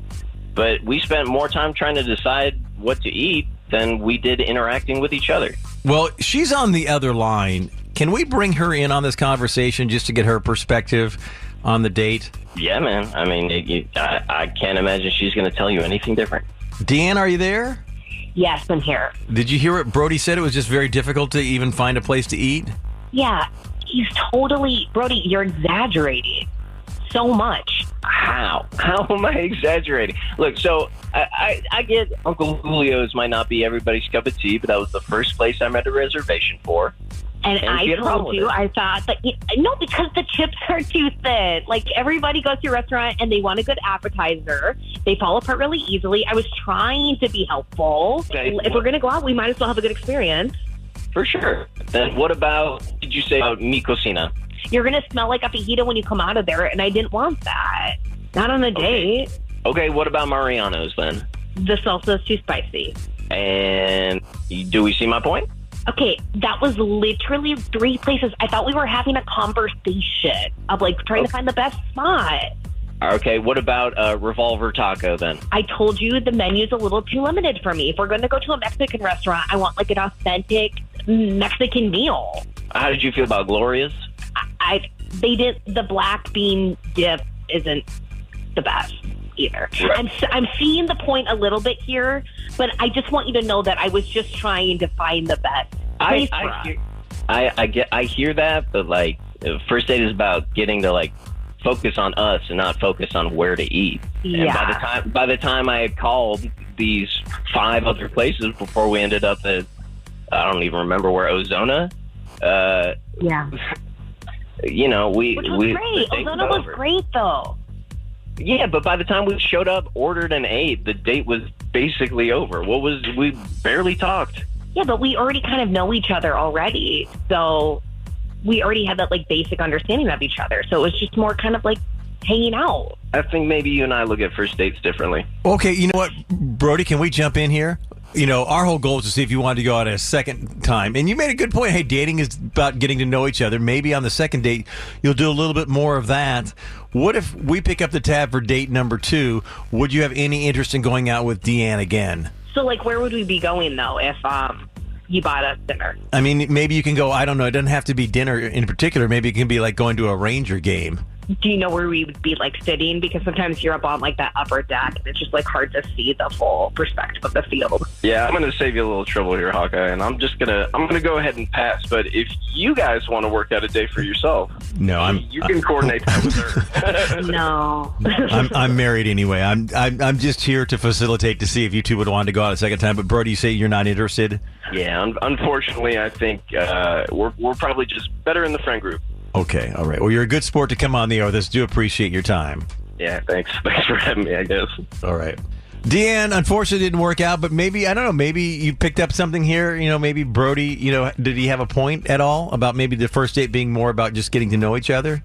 But we spent more time trying to decide what to eat than we did interacting with each other. Well, she's on the other line. Can we bring her in on this conversation just to get her perspective on the date? Yeah, man. I mean, I can't imagine she's going to tell you anything different. Deanne, are you there? Yes, I'm here. Did you hear what Brody said? It was just very difficult to even find a place to eat? Yeah. He's totally, Brody, you're exaggerating so much. How? How am I exaggerating? Look, so I get Uncle Julio's might not be everybody's cup of tea, but that was the first place I made a reservation for. And I told you, I thought that, no, because the chips are too thin. Like, everybody goes to a restaurant and they want a good appetizer. They fall apart really easily. I was trying to be helpful. Okay. If we're going to go out, we might as well have a good experience. For sure. Then what about, did you say about mi cocina? You're going to smell like a fajita when you come out of there, and I didn't want that. Not on a date. Okay, what about Mariano's then? The salsa's too spicy. And do we see my point? Okay, that was literally 3 places. I thought we were having a conversation of, like, trying to find the best spot. Okay, what about Revolver Taco then? I told you the menu's a little too limited for me. If we're going to go to a Mexican restaurant, I want, like, an authentic Mexican meal. How did you feel about Gloria's? They did, the black bean dip isn't the best either. Right. I'm seeing the point a little bit here, but I just want you to know that I was just trying to find the best place for us. I hear that, but like first date is about getting to like focus on us and not focus on where to eat. Yeah. And by the time I had called these 5 other places before we ended up at, I don't even remember where, Ozona. Yeah. You know, Which was great. Ozona was great though. Yeah, but by the time we showed up, ordered, and ate, the date was basically over. We barely talked. Yeah, but we already kind of know each other already. So we already had that, like, basic understanding of each other. So it was just more kind of like hanging out. I think maybe you and I look at first dates differently. Okay, you know what, Brody, can we jump in here? You know, our whole goal is to see if you wanted to go out a second time. And you made a good point. Hey, dating is about getting to know each other. Maybe on the second date, you'll do a little bit more of that. What if we pick up the tab for date number 2? Would you have any interest in going out with Deanne again? So, like, where would we be going, though, if you bought us dinner? I mean, maybe you can go, I don't know, it doesn't have to be dinner in particular. Maybe it can be like going to a Ranger game. Do you know where we would be, like, sitting? Because sometimes you're up on, like, that upper deck, and it's just, like, hard to see the full perspective of the field. Yeah, I'm going to save you a little trouble here, Hawkeye, and I'm gonna go ahead and pass. But if you guys want to work out a day for yourself, no, you can coordinate that with her. No, I'm married anyway. I'm just here to facilitate to see if you two would want to go out a second time. But Brody, you say you're not interested? Yeah, unfortunately, I think we're probably just better in the friend group. Okay, all right. Well, you're a good sport to come on the air with us. Do appreciate your time. Yeah, thanks for having me, I guess. All right. Deanne, unfortunately, didn't work out, but maybe, I don't know, maybe you picked up something here. You know, maybe Brody, you know, did he have a point at all about maybe the first date being more about just getting to know each other?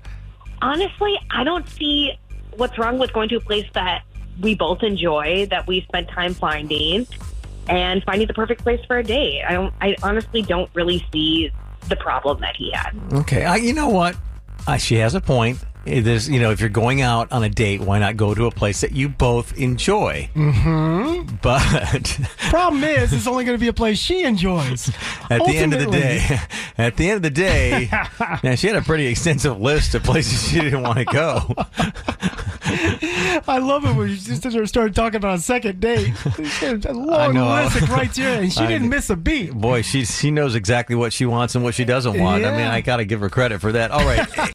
Honestly, I don't see what's wrong with going to a place that we both enjoy, that we spent time finding, and finding the perfect place for a date. I honestly don't really see the problem that he had. Okay, you know what? She has a point. There's, you know, if you're going out on a date, why not go to a place that you both enjoy? Mm-hmm. But problem is, it's only going to be a place she enjoys. At the end of the day, man, she had a pretty extensive list of places she didn't want to go. I love it when you just started talking about a second date. She had a long list of criteria, and she didn't miss a beat. Boy, she knows exactly what she wants and what she doesn't want. Yeah. I mean, I got to give her credit for that. All right.